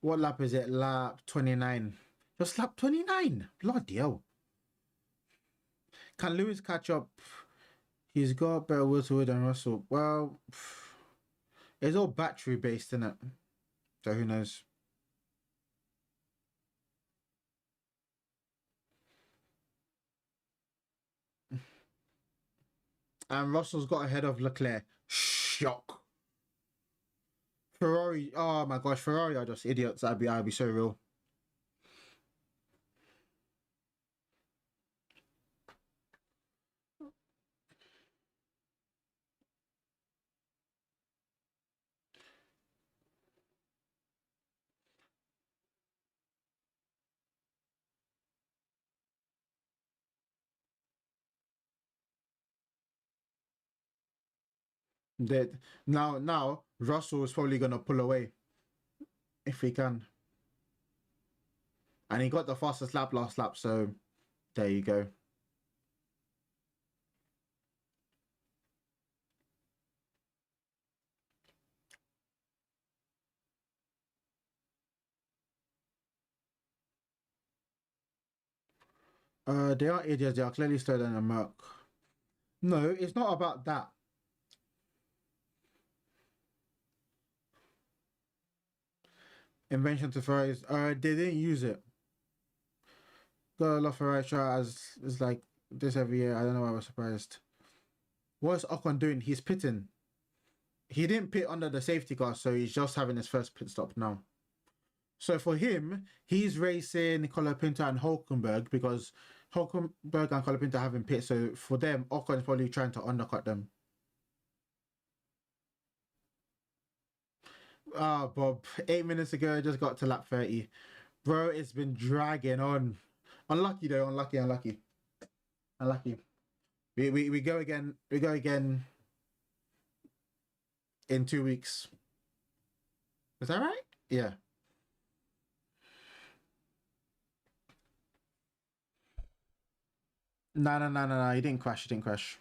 What lap is it? Lap 29. Just lap 29. Bloody hell. Can Lewis catch up? He's got better wheel to wheel than Russell. Well, it's all battery based, isn't it? So who knows? And Russell's got ahead of Leclerc. Shock. Ferrari. Oh my gosh, Ferrari are just idiots. I'd be so real. That now Russell is probably gonna pull away if he can. And he got the fastest lap last lap, so there you go. They are idiots. They are clearly slower than a Merc. No, it's not about that. Invention to Ferraris. They didn't use it. Got a lot of Ferrari try as is like this every year. I don't know why I was surprised. What's Ocon doing? He's pitting. He didn't pit under the safety car, so he's just having his first pit stop now. So for him, he's racing Colapinto and Hulkenberg because Hulkenberg and Colapinto haven't pit. So for them, Ocon is probably trying to undercut them. Ah, Bob, 8 minutes ago, I just got to lap 30. Bro, it's been dragging on. Unlucky though, unlucky. We go again. We go again in 2 weeks. Is that right? Yeah. No, no, no, no, no. He didn't crash. He didn't crash.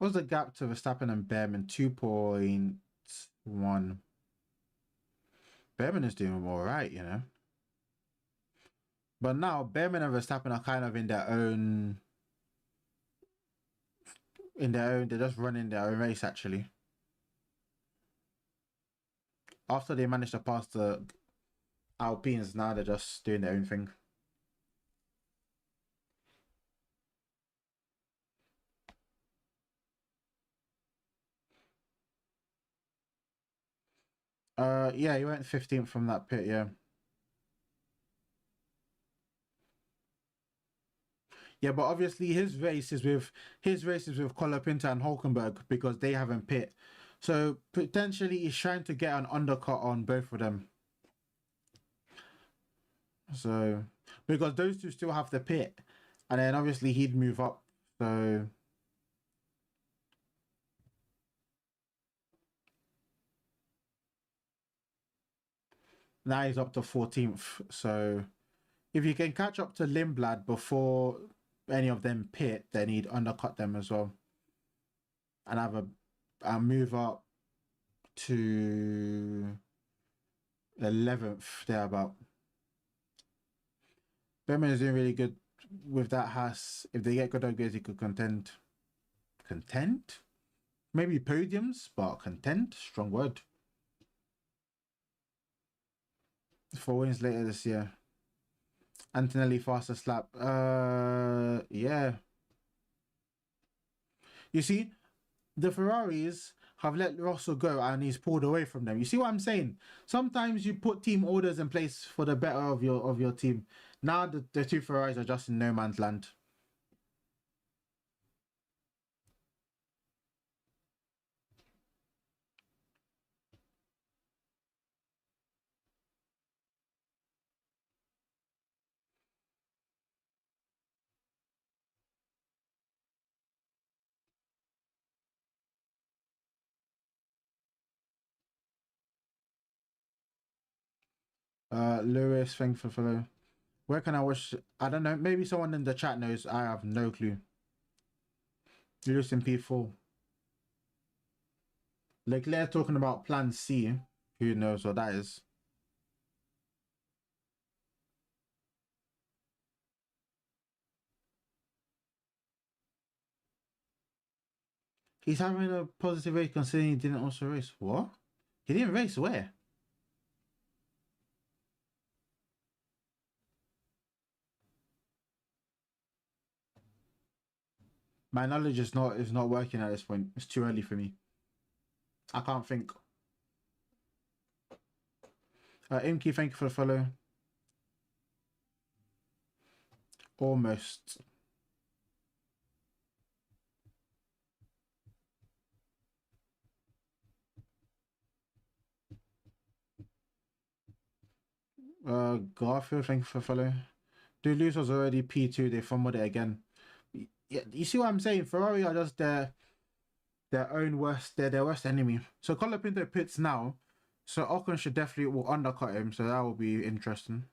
What's the gap to Verstappen and Behrman? 2.1. Behrman is doing all right, you know. But now Behrman and Verstappen are kind of in their own. They're just running their own race actually. After they managed to pass the Alpines, now they're just doing their own thing. Yeah, he went 15th from that pit. Yeah, yeah, but obviously his race is with Colapinto and Hulkenberg because they haven't pit. So potentially he's trying to get an undercut on both of them. So because those two still have the pit, and then obviously he'd move up. So now he's up to 14th. So if you can catch up to Limblad before any of them pit, then he'd undercut them as well and have a move up to 11th thereabout. Behrman is doing really good with that Haas. If they get good upgrades, he could contend. Contend? Maybe podiums, but contend? Strong word. 4 wins later this year. Antonelli fastest lap. Yeah. You see, the Ferraris have let Russell go and he's pulled away from them. You see what I'm saying? Sometimes you put team orders in place for the better of your team. Now the two Ferraris are just in no man's land. Lewis, thanks for follow. Where can I watch? I don't know. Maybe someone in the chat knows. I have no clue. Lewis in P4. Leclerc talking about Plan C. Who knows what that is? He's having a positive race considering he didn't also race. What? He didn't race where? My knowledge is not working at this point. It's too early for me. I can't think. Imki, thank you for the follow. Almost. Garfield, thank you for the follow. Duluth was already P2. They fumbled it again. Yeah, you see what I'm saying? Ferrari are just their own worst. They're their worst enemy. So Colapinto pits now. So Ocon should definitely will undercut him. So that will be interesting.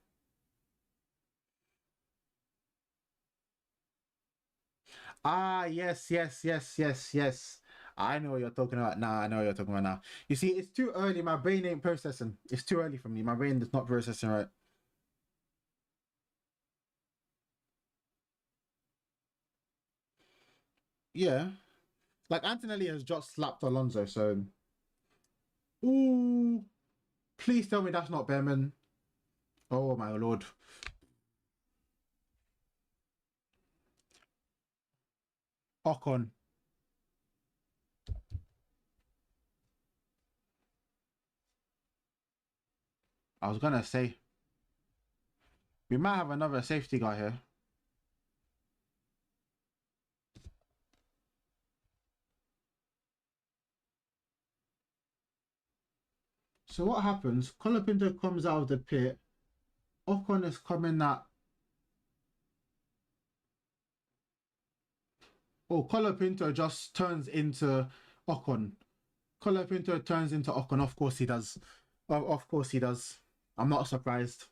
Ah, yes, yes, yes, yes, yes. I know what you're talking about now. I know what you're talking about now. You see, it's too early. My brain ain't processing. It's too early for me. My brain is not processing right. Yeah. Like Antonelli has just slapped Alonso, so ooh, please tell me that's not Behrman. Oh my lord. Ocon. I was gonna say we might have another safety guy here. So what happens? Colapinto comes out of the pit. Ocon is coming at. Oh, Colapinto just turns into Ocon. Colapinto turns into Ocon. Of course he does. Of course he does. I'm not surprised.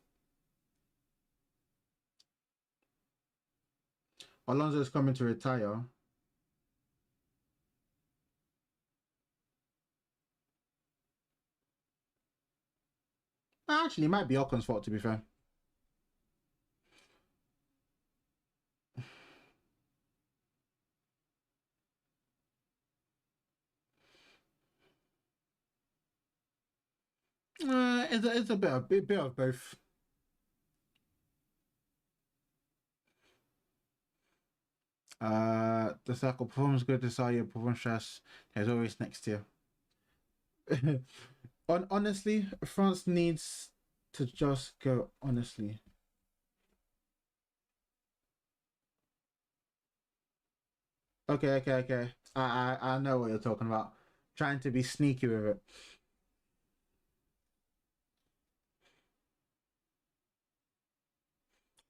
Alonso is coming to retire. Actually, it might be Ocon's fault, to be fair. It's a bit of both. The circle performs good. Desire performs stress. There's always next year. Honestly, France needs to just go. Honestly, okay. I know what you're talking about. Trying to be sneaky with it.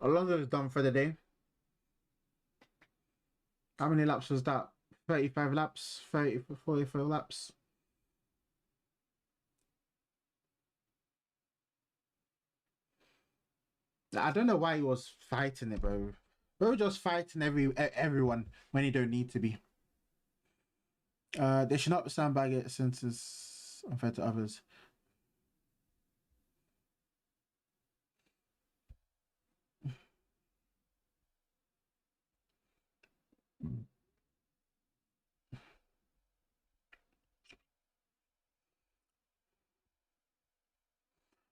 Alonso is done for the day. How many laps was that? 35 laps, 30, 44 laps. I don't know why he was fighting it, bro. Bro, just fighting everyone when he don't need to be. They should not sandbag it since it's unfair to others.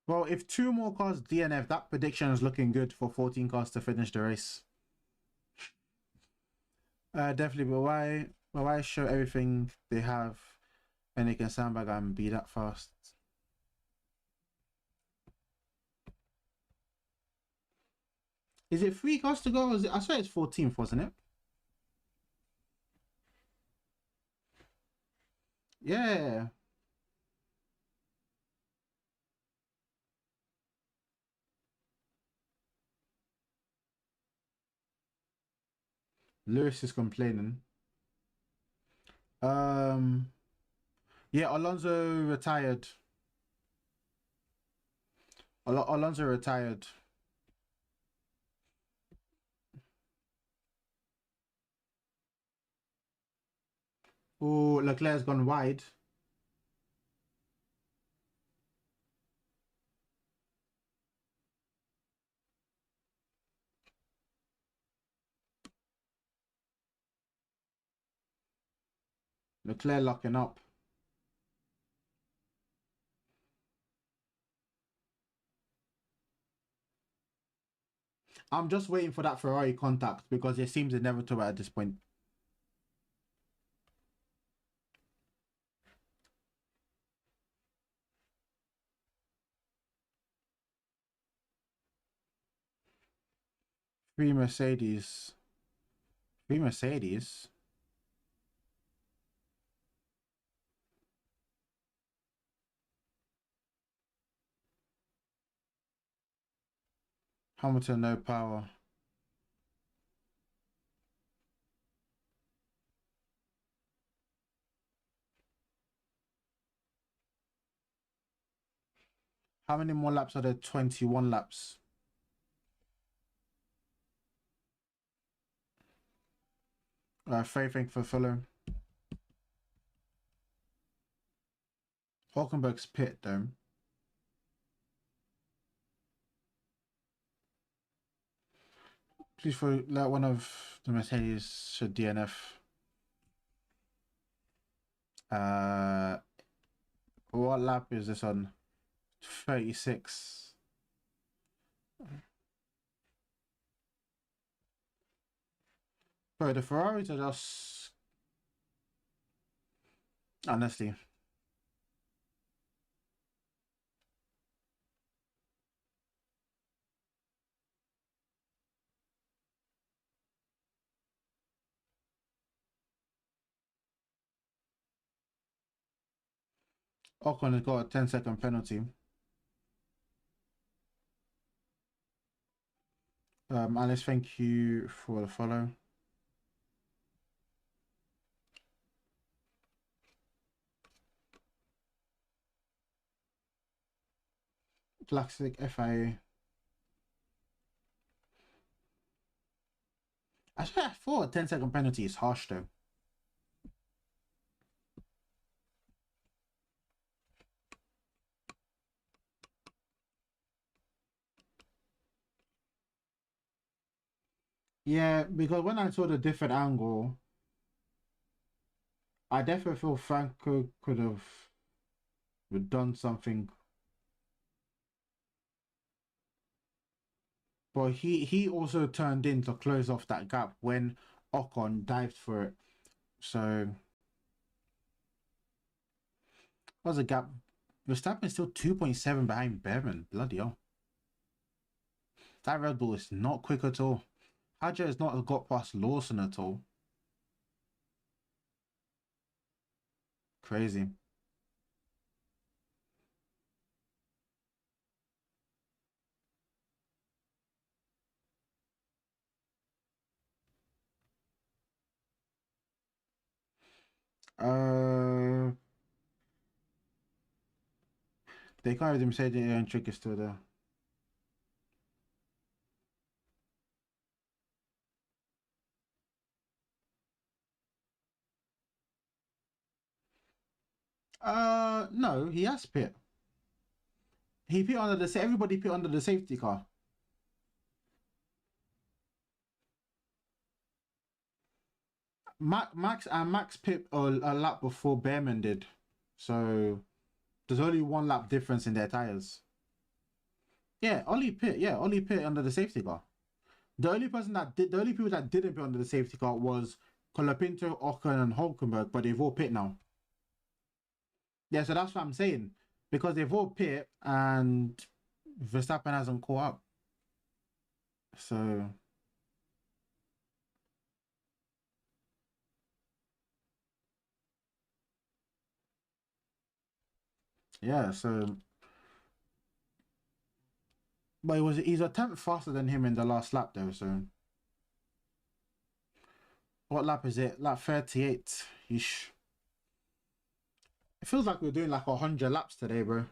Well, if two more cars DNF, that prediction is looking good for 14 cars to finish the race. Definitely, but why show everything they have and they can sandbag and be that fast? Is it 3 cars to go? I swear it's 14th, wasn't it? Yeah. Lewis is complaining. Um, yeah, Alonso retired. Alonso retired. Oh, Leclerc's gone wide. Leclerc locking up. I'm just waiting for that Ferrari contact because it seems inevitable at this point. Three Mercedes. Three Mercedes. Hamilton, no power. How many more laps are there? 21 laps. Faith for Fulham. Hulkenberg's pit though. Please for let one of the Mercedes should DNF. Uh, what lap is this on? 36. Bro, the Ferraris are just honestly. Ocon has got a 10-second penalty. Alice, thank you for the follow. Classic FIA. Actually, I thought a 10-second penalty is harsh though. Yeah, because when I saw the different angle, I definitely feel Franco could have done something. But he also turned in to close off that gap when Ocon dived for it. So was a gap. Verstappen still 2.7 behind Behrman. Bloody hell. That Red Bull is not quick at all. Hadja has not got past Lawson at all. Crazy. Uh, they can't even say the own trick is still there. No, he has pit. He pit under the everybody pit under the safety car. Max pit a lap before Behrman did, so there's only one lap difference in their tires. Yeah, Ollie pit under the safety car. The only people that didn't pit under the safety car was Colapinto, Ocon, and Hulkenberg, but they've all pit now. Yeah, so that's what I'm saying because they've all pit and Verstappen hasn't caught up. So yeah, so but he's a tenth faster than him in the last lap though. So what lap is it? Lap 38. Yeesh. It feels like we're doing like 100 laps today, bro.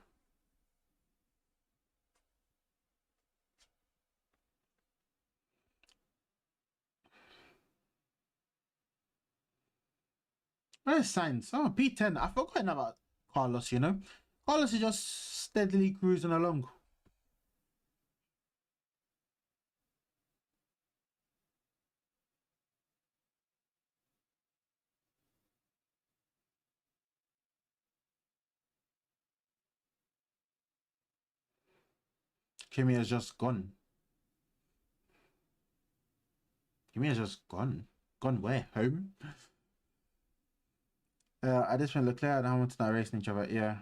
Where's Sainz? Oh, P10. I forgot about Carlos. Carlos is just steadily cruising along. Kimi has just gone. Kimi has just gone. Gone where? Home? I just went Leclerc and Hamilton are racing each other. Yeah.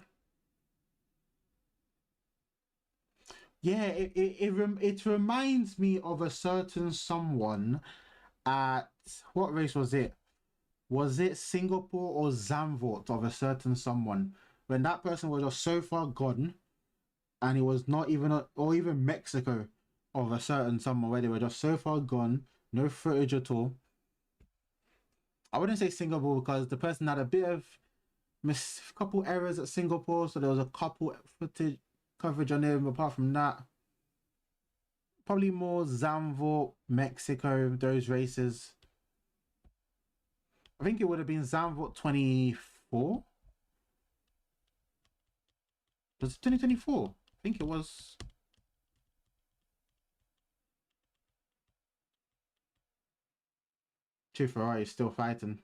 Yeah, it reminds me of a certain someone at what race was it? Was it Singapore or Zandvoort of a certain someone? When that person was just so far gone and it was not even or even Mexico of a certain someone where they were just so far gone, no footage at all. I wouldn't say Singapore because the person had a bit of couple errors at Singapore, so there was a couple footage coverage on him. Apart from that, probably more Zandvoort, Mexico, those races. I think it would have been Zandvoort 24. Was it 2024? I think it was. Two Ferrari is still fighting.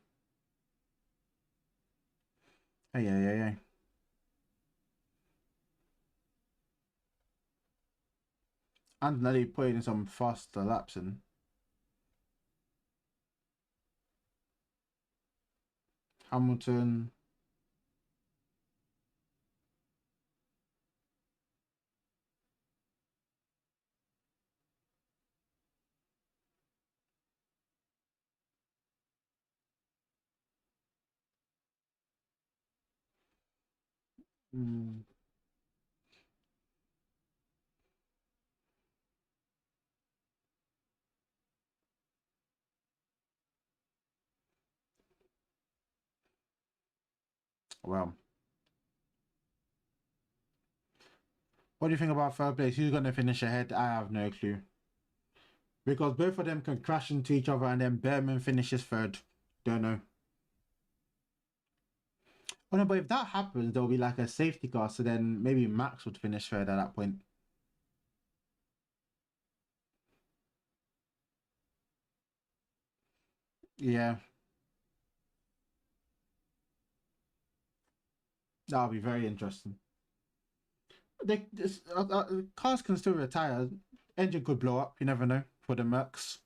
Hey, yeah, yeah, yeah. And Nelly putting some faster laps in. Hamilton. Mm. Well, what do you think about third place? Who's gonna finish ahead? I have no clue. Because both of them can crash into each other and then Berman finishes third. Don't know. Oh no, but if that happens, there'll be like a safety car, so then maybe Max would finish third at that point. Yeah, that'll be very interesting. Cars can still retire. Engine could blow up. You never know for the Mercs.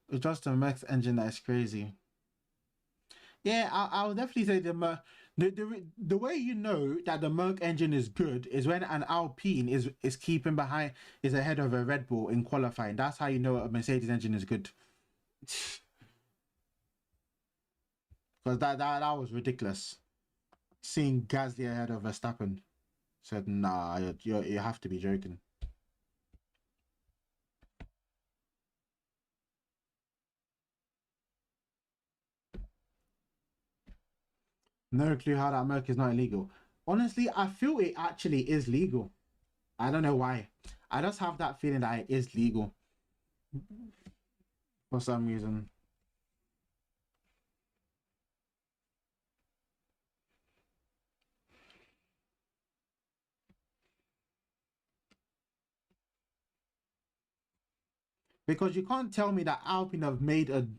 It's just the Mercs engine that is crazy. Yeah, I'll definitely say the way you know that the Merc engine is good is when an Alpine is keeping behind is ahead of a Red Bull in qualifying. That's how you know a Mercedes engine is good. Because that was ridiculous. Seeing Gasly ahead of Verstappen said, "Nah, you have to be joking." No clue how that Merc is not illegal. Honestly, I feel it actually is legal. I don't know why. I just have that feeling that it is legal for some reason. Because you can't tell me that Alpine have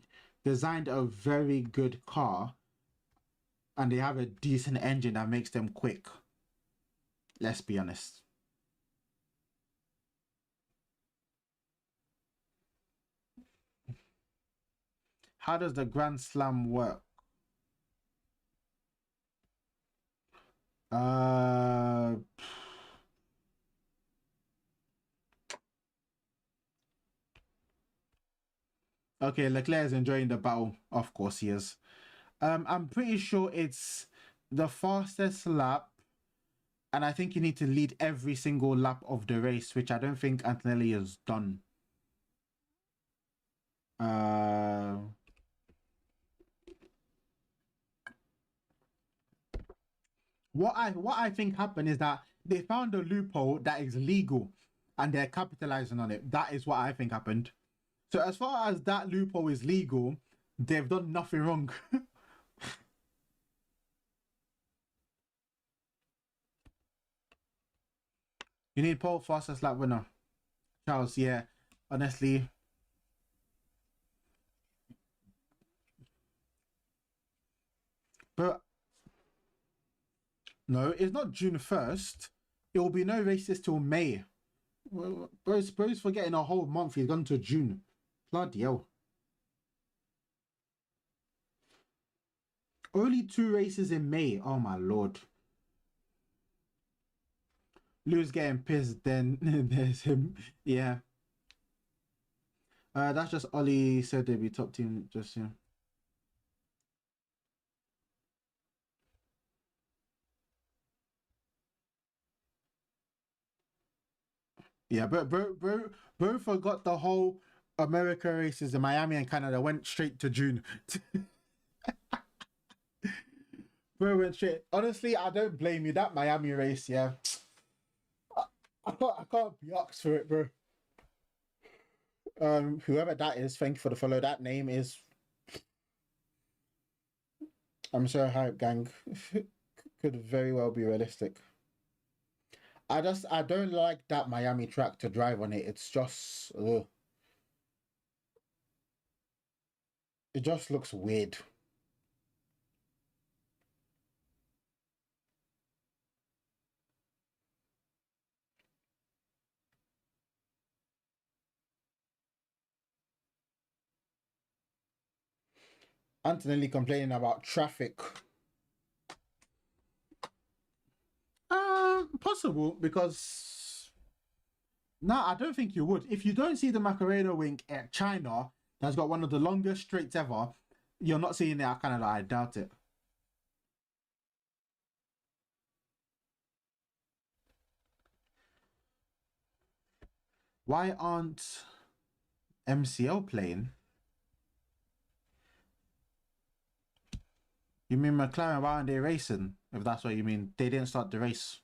designed a very good car and they have a decent engine that makes them quick. Let's be honest. How does the Grand Slam work? Uh, okay, Leclerc is enjoying the battle. Of course he is. I'm pretty sure it's the fastest lap, and I think you need to lead every single lap of the race, which I don't think Antonelli has done. Uh, what I think happened is that they found a loophole that is legal, and they're capitalizing on it. That is what I think happened. So as far as that loophole is legal, they've done nothing wrong. You need pole fastest lap winner, Charles. Yeah, honestly, but no, it's not June 1st. It will be no races till May. Bro's forgetting a whole month. He's gone to June. Bloody hell. Only two races in May. Oh my lord. Lou's getting pissed. Then there's him. Yeah. That's just Ollie said they'd be top team. Just yeah. Yeah, but bro forgot the whole America races in Miami and Canada went straight to June. Bro went straight. Honestly, I don't blame you. That Miami race, yeah. I can't be asked for it, bro. Whoever that is, thank you for the follow. That name is I'm so hype gang. Could very well be realistic. I don't like that Miami track to drive on it. It's just it just looks weird. Antonelli complaining about traffic. Possible because no, I don't think you would. If you don't see the Macarena wing at China, that's got one of the longest straights ever. You're not seeing it at Canada. I doubt it. Why aren't MCL playing? You mean McLaren? Why aren't they racing? If that's what you mean, they didn't start the race.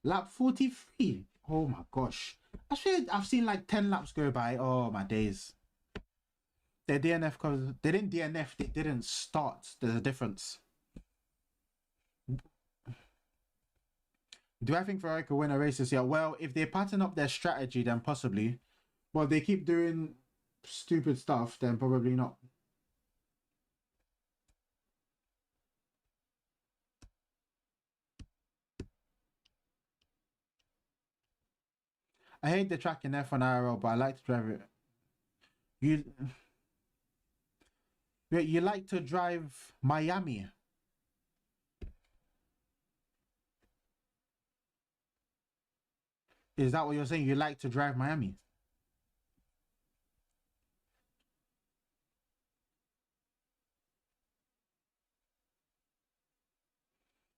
Lap 43. Oh my gosh. I swear I've seen like 10 laps go by. Oh my days. They DNF because they didn't DNF, they didn't start. There's a difference. Do I think Ferrari could win a race this year? Well, if they pattern up their strategy, then possibly. Well, if they keep doing stupid stuff, then probably not. I hate the track in F1 IRL, but I like to drive it. You you like to drive Miami? Is that what you're saying? You like to drive Miami?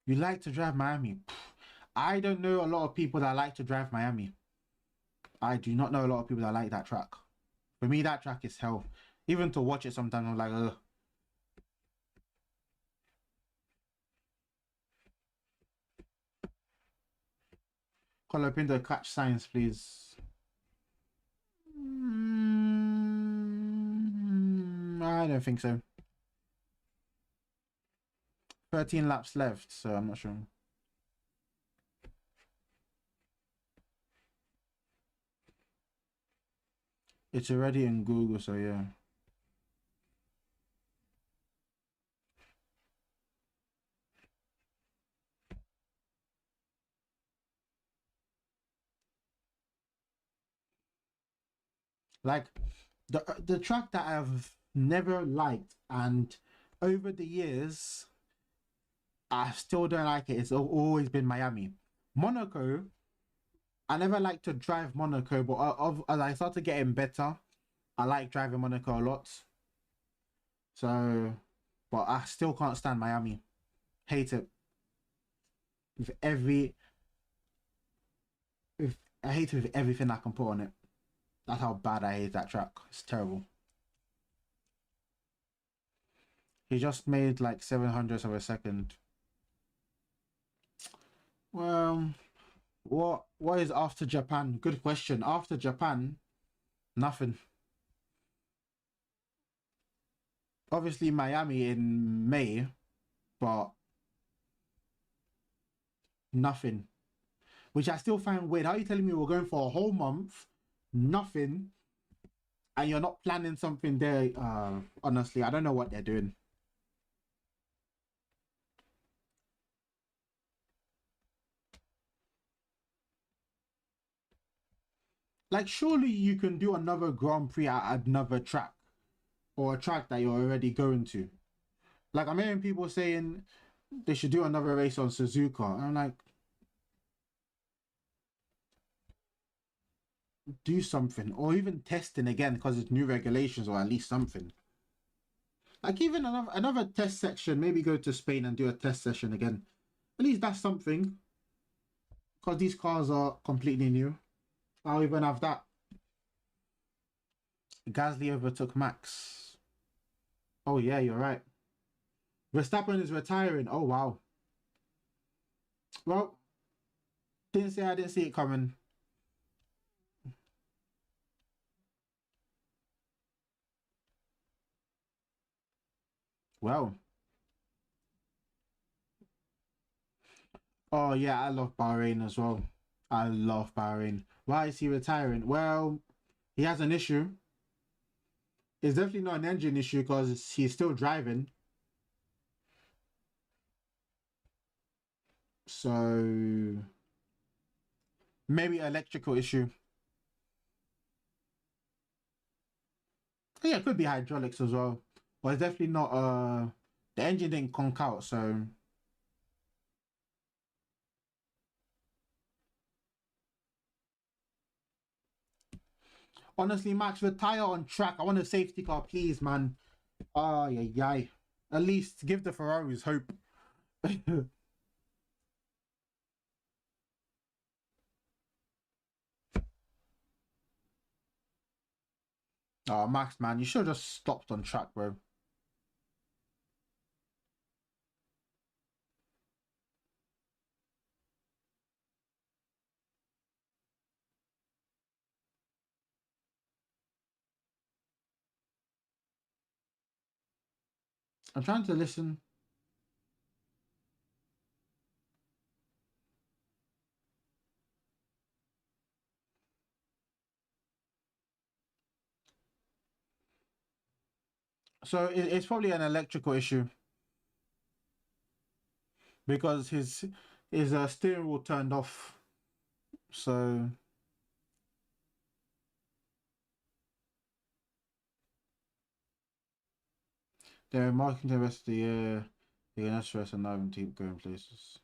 You like to drive Miami? I don't know a lot of people that like to drive Miami. I do not know a lot of people that like that track. For me, that track is hell. Even to watch it sometimes, I'm like, ugh. Colopinto, catch signs, please. I don't think so. 13 laps left, so I'm not sure. It's already in Google, so yeah. Like the track that I've never liked, and over the years I still don't like it. It's always been Miami. Monaco, I never liked to drive Monaco, but as I started getting better, I like driving Monaco a lot. So, but I still can't stand Miami. Hate it with every, with I hate it with everything I can put on it. That's how bad I hate that track. It's terrible. He just made like 700ths of a second. Well, what is after Japan? Good question. After Japan, nothing. Obviously Miami in May, but nothing. Which I still find weird. How are you telling me we're going for a whole month, nothing, and you're not planning something there? Honestly, I don't know what they're doing. Like, surely you can do another Grand Prix at another track or a track that you're already going to. Like, I'm hearing people saying they should do another race on Suzuka. I'm like, do something, or even testing again because it's new regulations, or at least something. Like even another test section, maybe go to Spain and do a test session again. At least that's something, because these cars are completely new. I'll even have that. Gasly overtook Max. Oh yeah, you're right. Verstappen is retiring. Oh wow. Well, I didn't see it coming. Well. Oh yeah, I love Bahrain as well. I love Bahrain. Why is he retiring? Well, he has an issue. It's definitely not an engine issue because he's still driving. So maybe electrical issue. Yeah, it could be hydraulics as well. But it's definitely not the engine didn't conk out, so Honestly, Max, retire on track. I want a safety car, please, man. Ah, yeah, yeah. At least give the Ferraris hope. Oh, Max, man, you should have just stopped on track, bro. I'm trying to listen. So it's probably an electrical issue because his steering wheel turned off. So they're marking the rest of the year. They're gonna stress and not even keep going places.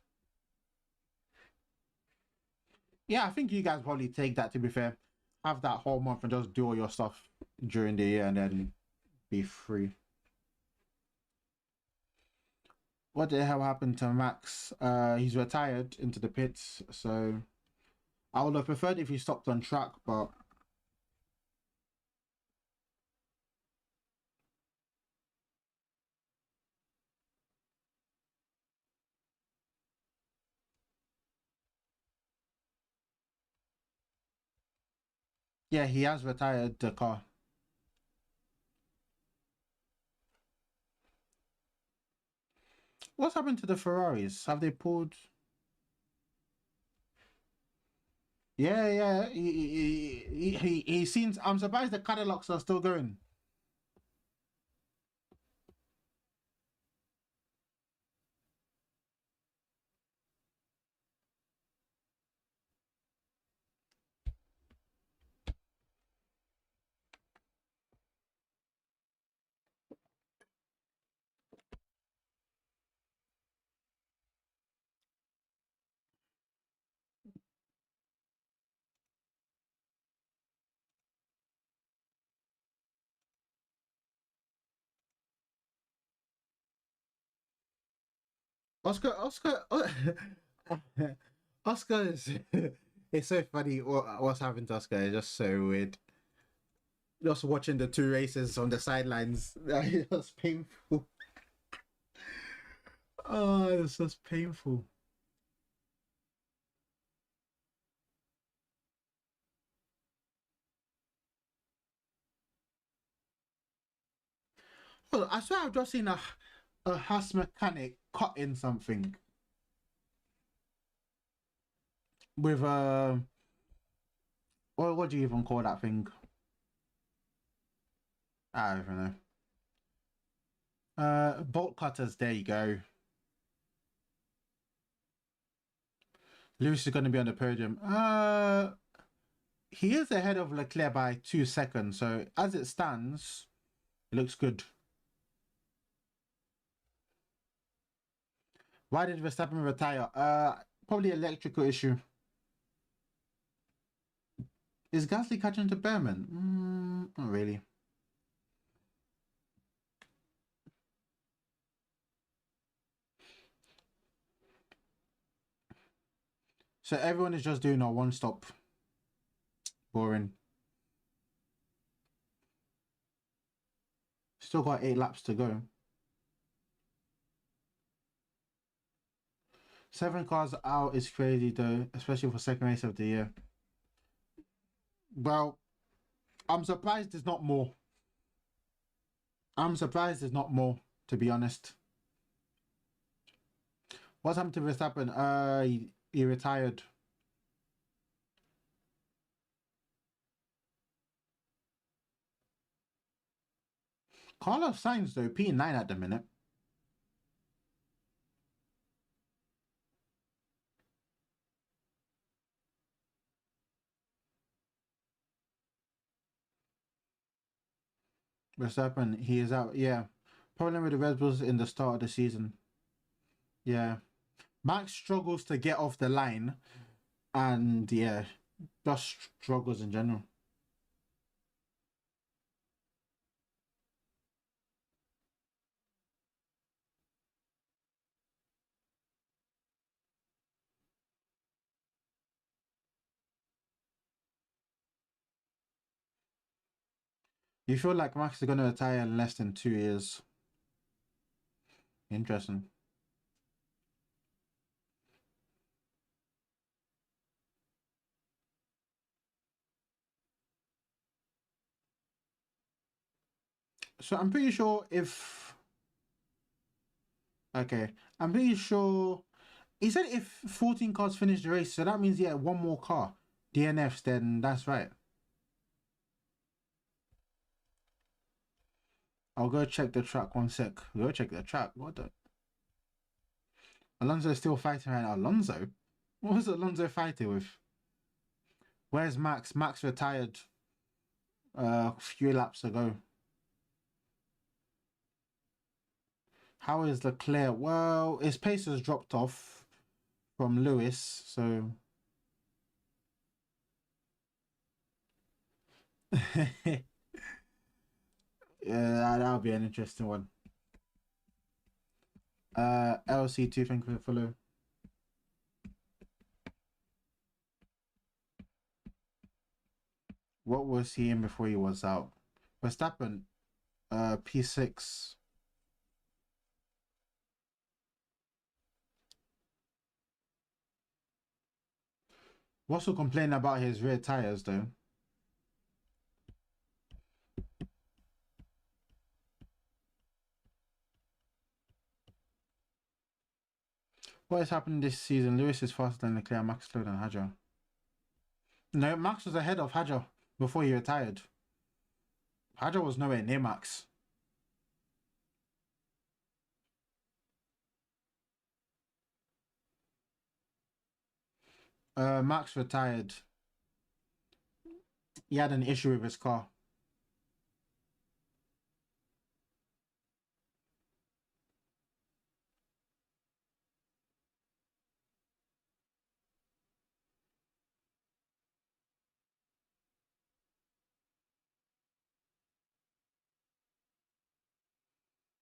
Yeah, I think you guys probably take that. To be fair, have that whole month and just do all your stuff during the year and then be free. What the hell happened to Max? He's retired into the pits, so I would have preferred if he stopped on track, but yeah, he has retired the car. What's happened to the Ferraris? Have they pulled? Yeah, yeah. He seems. I'm surprised the Cadillacs are still going. Oscar, Oscar is. It's so funny what's happened to Oscar. It's just so weird. Just watching the two races on the sidelines. It was painful. Oh, it's just painful. Well, I swear I've just seen a house mechanic cutting something with what do you even call that thing? I don't know. Bolt cutters. There you go. Lewis is going to be on the podium. He is ahead of Leclerc by 2 seconds. So as it stands, it looks good. Why did Verstappen retire? Probably electrical issue. Is Gasly catching to Behrman? Not really. So everyone is just doing a one stop. Boring. Still got 8 laps to go. 7 cars out is crazy though, especially for second race of the year. Well, I'm surprised there's not more. I'm surprised there's not more, to be honest. What's happened to Verstappen? He retired. Carlos Sainz though, P9 at the minute. Verstappen, he is out. Yeah. Problem with the Red Bulls in the start of the season. Yeah. Max struggles to get off the line and yeah, just struggles in general. You feel like Max is gonna retire in less than 2 years? Interesting. So I'm pretty sure if okay, I'm pretty sure he said if 14 cars finish the race, so that means yeah, one more car DNFs, then that's right. I'll go check the track one sec. Go check the track. What the Alonso is still fighting right now. Alonso? What was Alonso fighting with? Where's Max? Max retired a few laps ago. How is Leclerc? Well, his pace has dropped off from Lewis, so yeah, that'll be an interesting one. LC2, thank you for the follow. What was he in before he was out? Verstappen, P6. Russell complaining about his rear tires though. What is happening this season? Lewis is faster than Leclerc, Max slower than Hadjar. No, Max was ahead of Hadjar before he retired. Hadjar was nowhere near Max. Max retired. He had an issue with his car.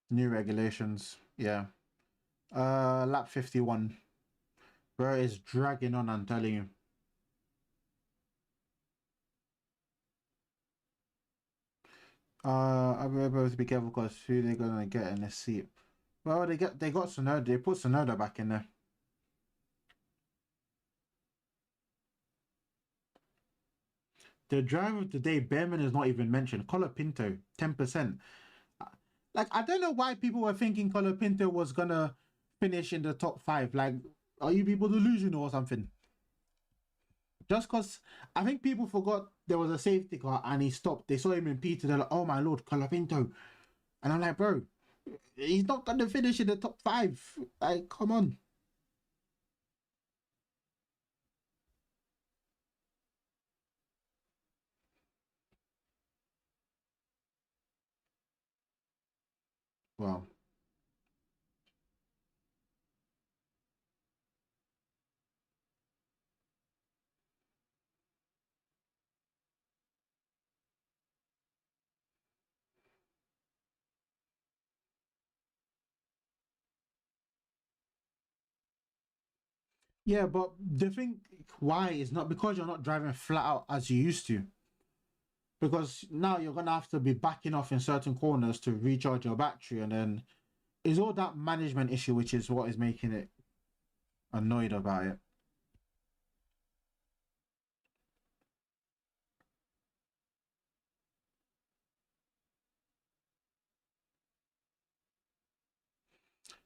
New regulations. Yeah. Lap 51. Bro is dragging on, I'm telling you. I'll be able to be careful because who they're gonna get in this seat. Well, they got Sonoda. They put Sonoda back in there. The driver of the day, Behrman is not even mentioned. Colapinto, 10%. Like, I don't know why people were thinking Colapinto was gonna finish in the top five. Like, are you people delusional or something? Just because I think people forgot there was a safety car and he stopped. They saw him in Peter. They're like, oh my lord, Colapinto. And I'm like, bro, he's not gonna finish in the top five. Like, come on. Well, yeah, but the thing why is not because you're not driving flat out as you used to. Because now you're gonna have to be backing off in certain corners to recharge your battery, and then it's all that management issue, which is what is making it annoyed about it.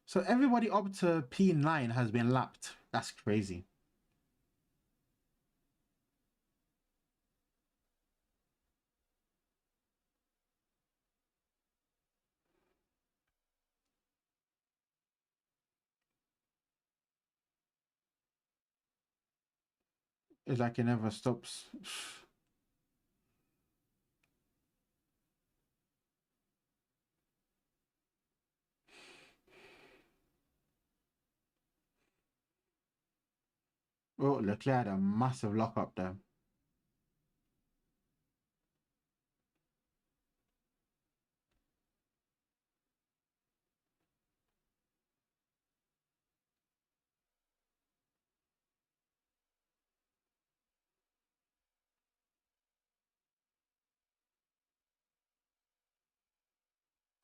So everybody up to P9 has been lapped. That's crazy. It's like it never stops. Oh, Leclerc had a massive lock up there.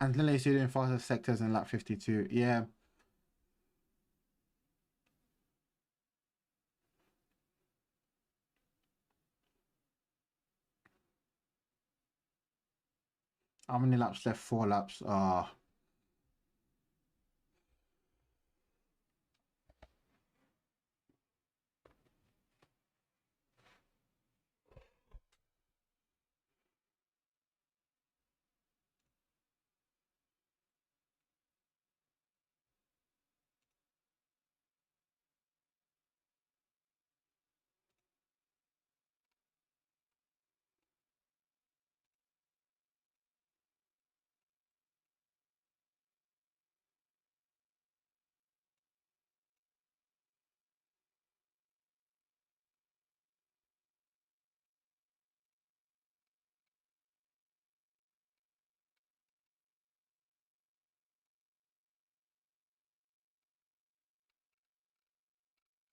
Antonelli's doing faster sectors in lap 52. Yeah. How many laps left? 4 laps. Ah.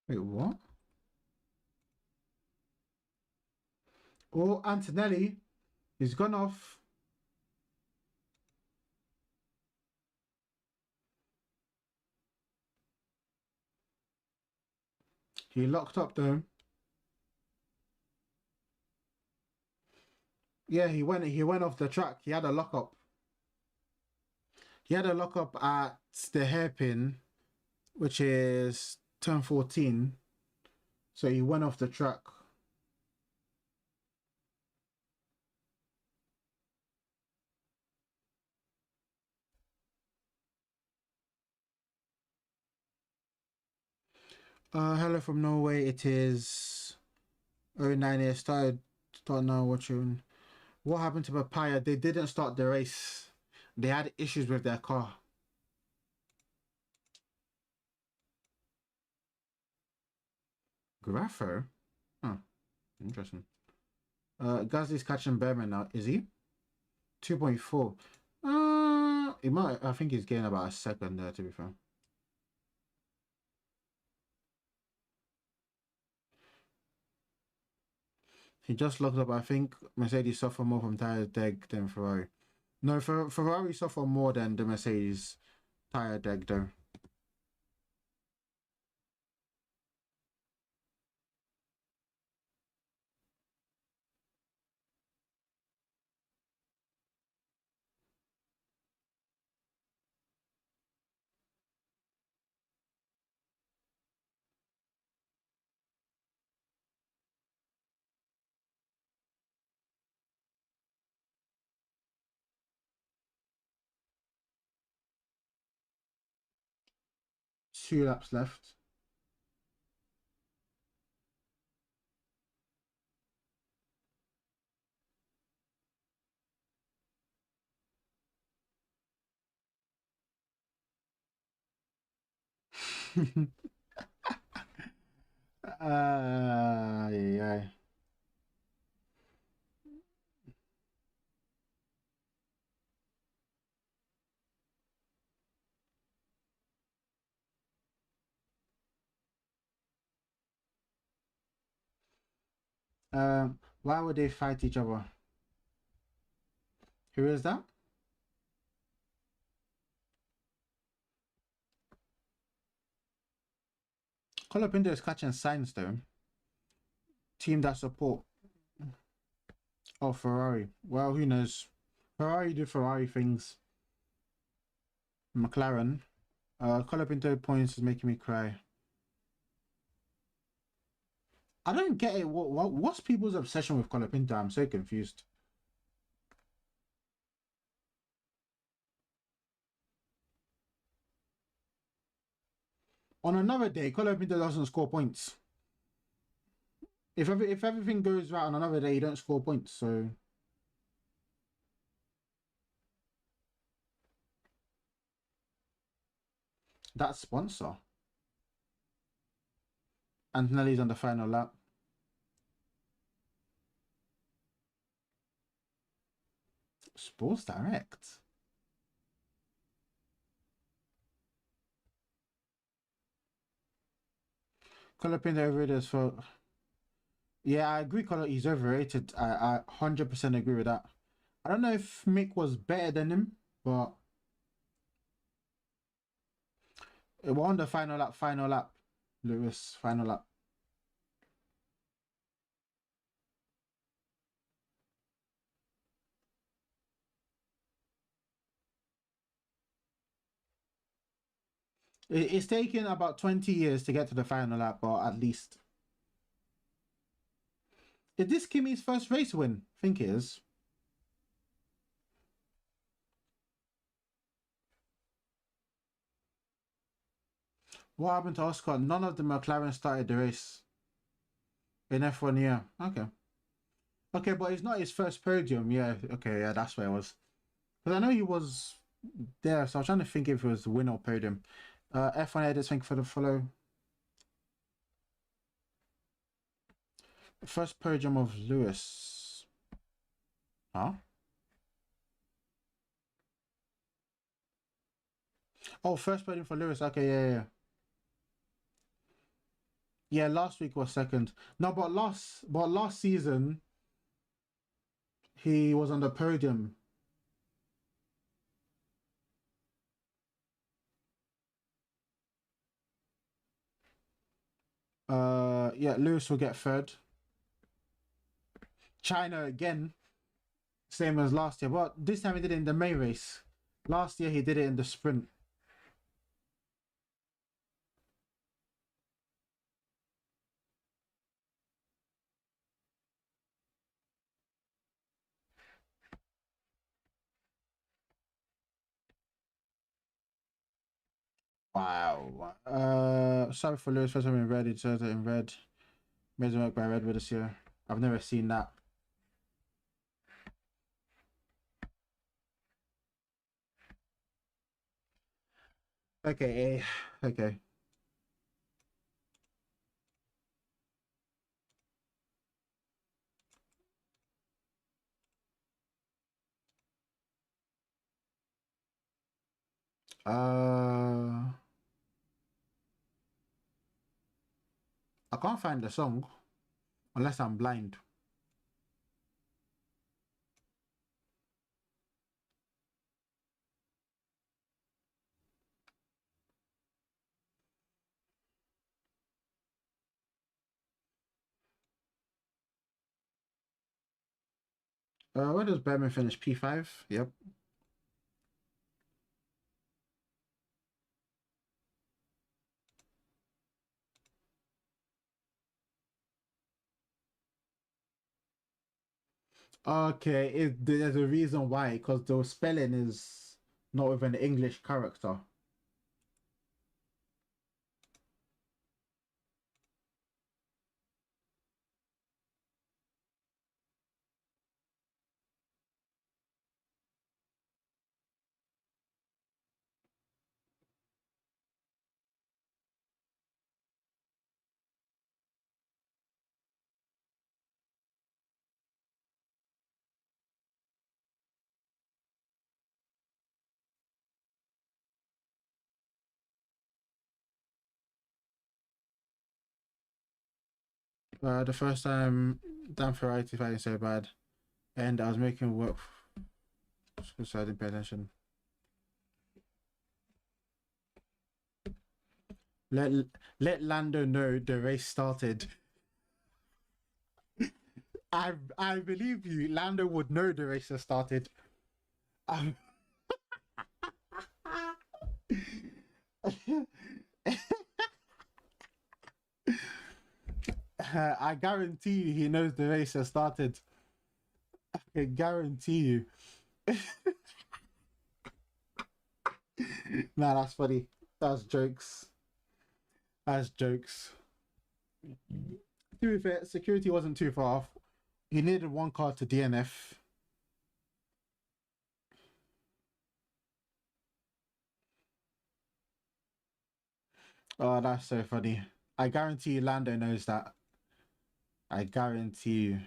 Wait, what? Oh, Antonelli. He's gone off. He locked up though. Yeah, he went off the track. He had a lockup. He had a lockup at the hairpin, which is turn 14. So he went off the track. Hello from Norway. It is 09 years started. Start now watching. What happened to Papaya? They didn't start the race. They had issues with their car. Graffer? Huh, interesting. Gasly's catching Berman now, is he? 2.4. He might. I think he's getting about a second there. To be fair, he just locked up. I think Mercedes suffer more from tire deg than Ferrari. No, Ferrari suffer more than the Mercedes tire deg though. Two laps left. Yeah. Why would they fight each other? Who is that? Colapinto is catching signs though. Team that support. Oh, Ferrari. Well, who knows? Ferrari do Ferrari things. McLaren. Colapinto points is making me cry. I don't get it. What's people's obsession with Colapinto? I'm so confused. On another day, Colapinto doesn't score points. If everything goes right on another day, you don't score points. So that's sponsor. Antonelli's on the final lap. Sports Direct. Colapinto overrated for. Yeah, I agree. He's overrated. I 100% agree with that. I don't know if Mick was better than him. But it won the final lap. Lewis, final lap. It's taken about 20 years to get to the final lap, or at least. Is this Kimi's first race win? I think it is. What happened to Oscar? None of the McLaren started the race in F1, yeah. Okay. Okay, but it's not his first podium. Yeah, okay, yeah, that's where it was. Because I know he was there, so I was trying to think if it was the win or podium. F1 edits, thank you for the follow. First podium of Lewis. Huh? Oh, first podium for Lewis. Okay, yeah, yeah. Yeah, last week was second. No, but last season he was on the podium. Yeah, Lewis will get third. China again, same as last year. But this time he did it in the main race. Last year he did it in the sprint. Wow. Sorry for Lewis. First time in red. It says it in red. Amazing work by Redwood this year. I've never seen that. Okay, okay. Uh, I can't find the song unless I'm blind. Where does Berman finish? P5? Yep. Okay, there's a reason why, because the spelling is not with an English character. The first time damn Ferrari fighting so bad, and I was making work, so I didn't pay attention. Let let Lando know the race started. I believe you. Lando would know the race has started. Um, I guarantee you he knows the race has started. I can guarantee you. Nah, that's funny. That's jokes. That's jokes. To be fair, security wasn't too far off. He needed one car to DNF. Oh, that's so funny. I guarantee you Lando knows that. I guarantee you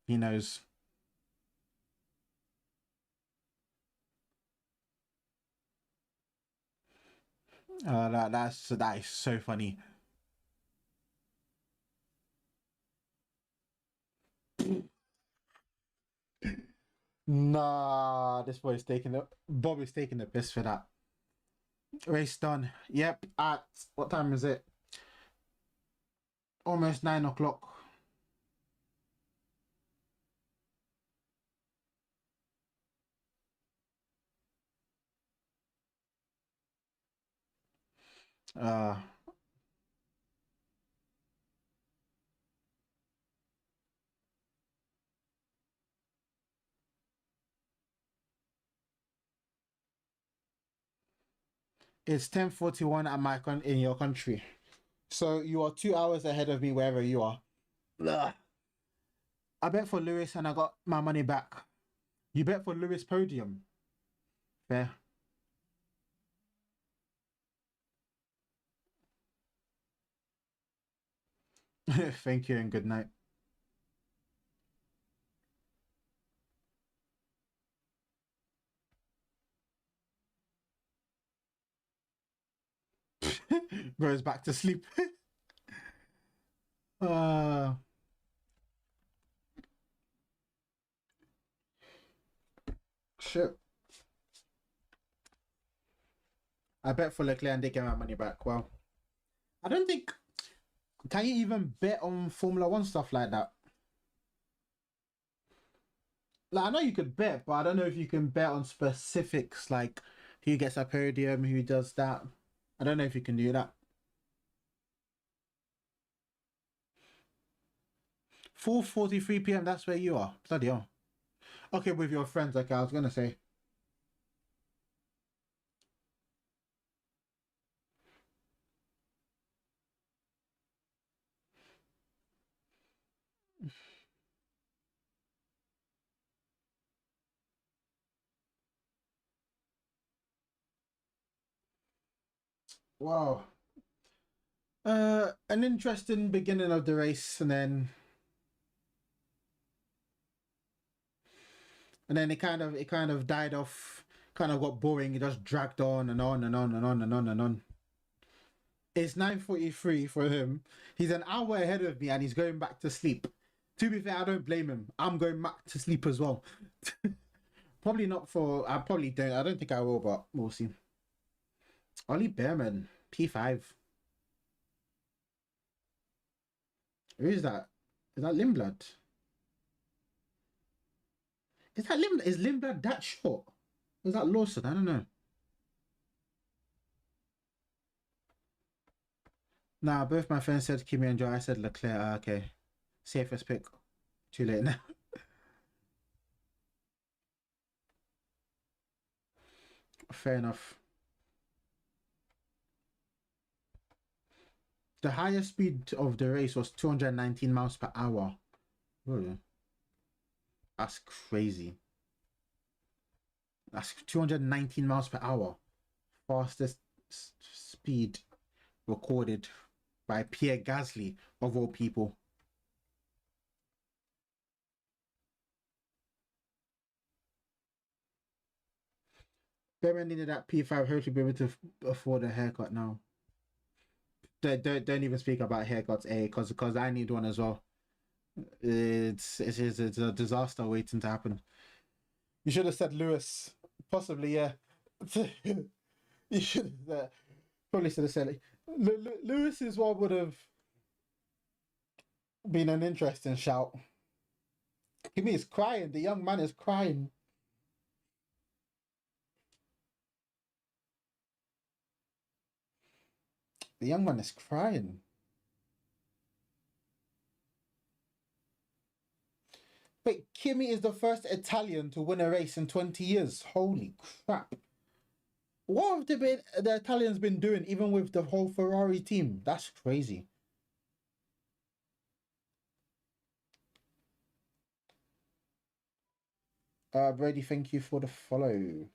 he knows. That is so funny. Nah, this boy's taking the Bob is taking the piss for that. Race done. Yep. At what time is it? Almost 9 o'clock. Uh, it's 10:41 at in your country. So you are 2 hours ahead of me wherever you are. Ugh. I bet for Lewis and I got my money back. You bet for Lewis podium. Fair. Thank you and good night. Goes back to sleep. uh Shit. I bet for Leclerc and they get my money back. Well, I don't think can you even bet on Formula One stuff like that? Like I know you could bet, but I don't know if you can bet on specifics like who gets a podium, who does that. I don't know if you can do that. 4:43 p.m. That's where you are. Bloody hell. Okay, with your friends. Okay, I was gonna say. Wow. An interesting beginning of the race, and then it kind of died off. Kind of got boring. It just dragged on and on and on and on and on and on. It's 9:43 for him. He's an hour ahead of me, and he's going back to sleep. To be fair, I don't blame him. I'm going back to sleep as well. Probably not for. I probably don't. I don't think I will, but we'll see. Ollie Behrman, P5. Who is that? Is that Lindblad? Is that Lindblad? Is Lindblad that short? Or is that Lawson? I don't know. Nah, both my friends said Kimi and Joe. I said Leclerc. Okay. Safest pick. Too late now. Fair enough. The highest speed of the race was 219 miles per hour. Really? That's crazy. That's 219 miles per hour. Fastest speed recorded by Pierre Gasly, of all people. Behrman needed that P5. Hope to be able to afford a haircut now. Don't even speak about haircuts, because I need one as well. It's a disaster waiting to happen. You should have said Lewis. Possibly, yeah. You should have probably should have said it. Lewis is what would have been an interesting shout. Kimi is crying. The young man is crying. The young man is crying. Wait, Kimi is the first Italian to win a race in 20 years. Holy crap. What have the Italians been doing, even with the whole Ferrari team? That's crazy. Brady, thank you for the follow.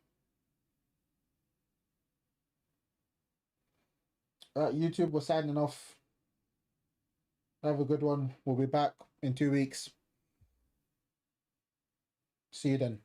YouTube, we're signing off. Have a good one. We'll be back in 2 weeks. See you then.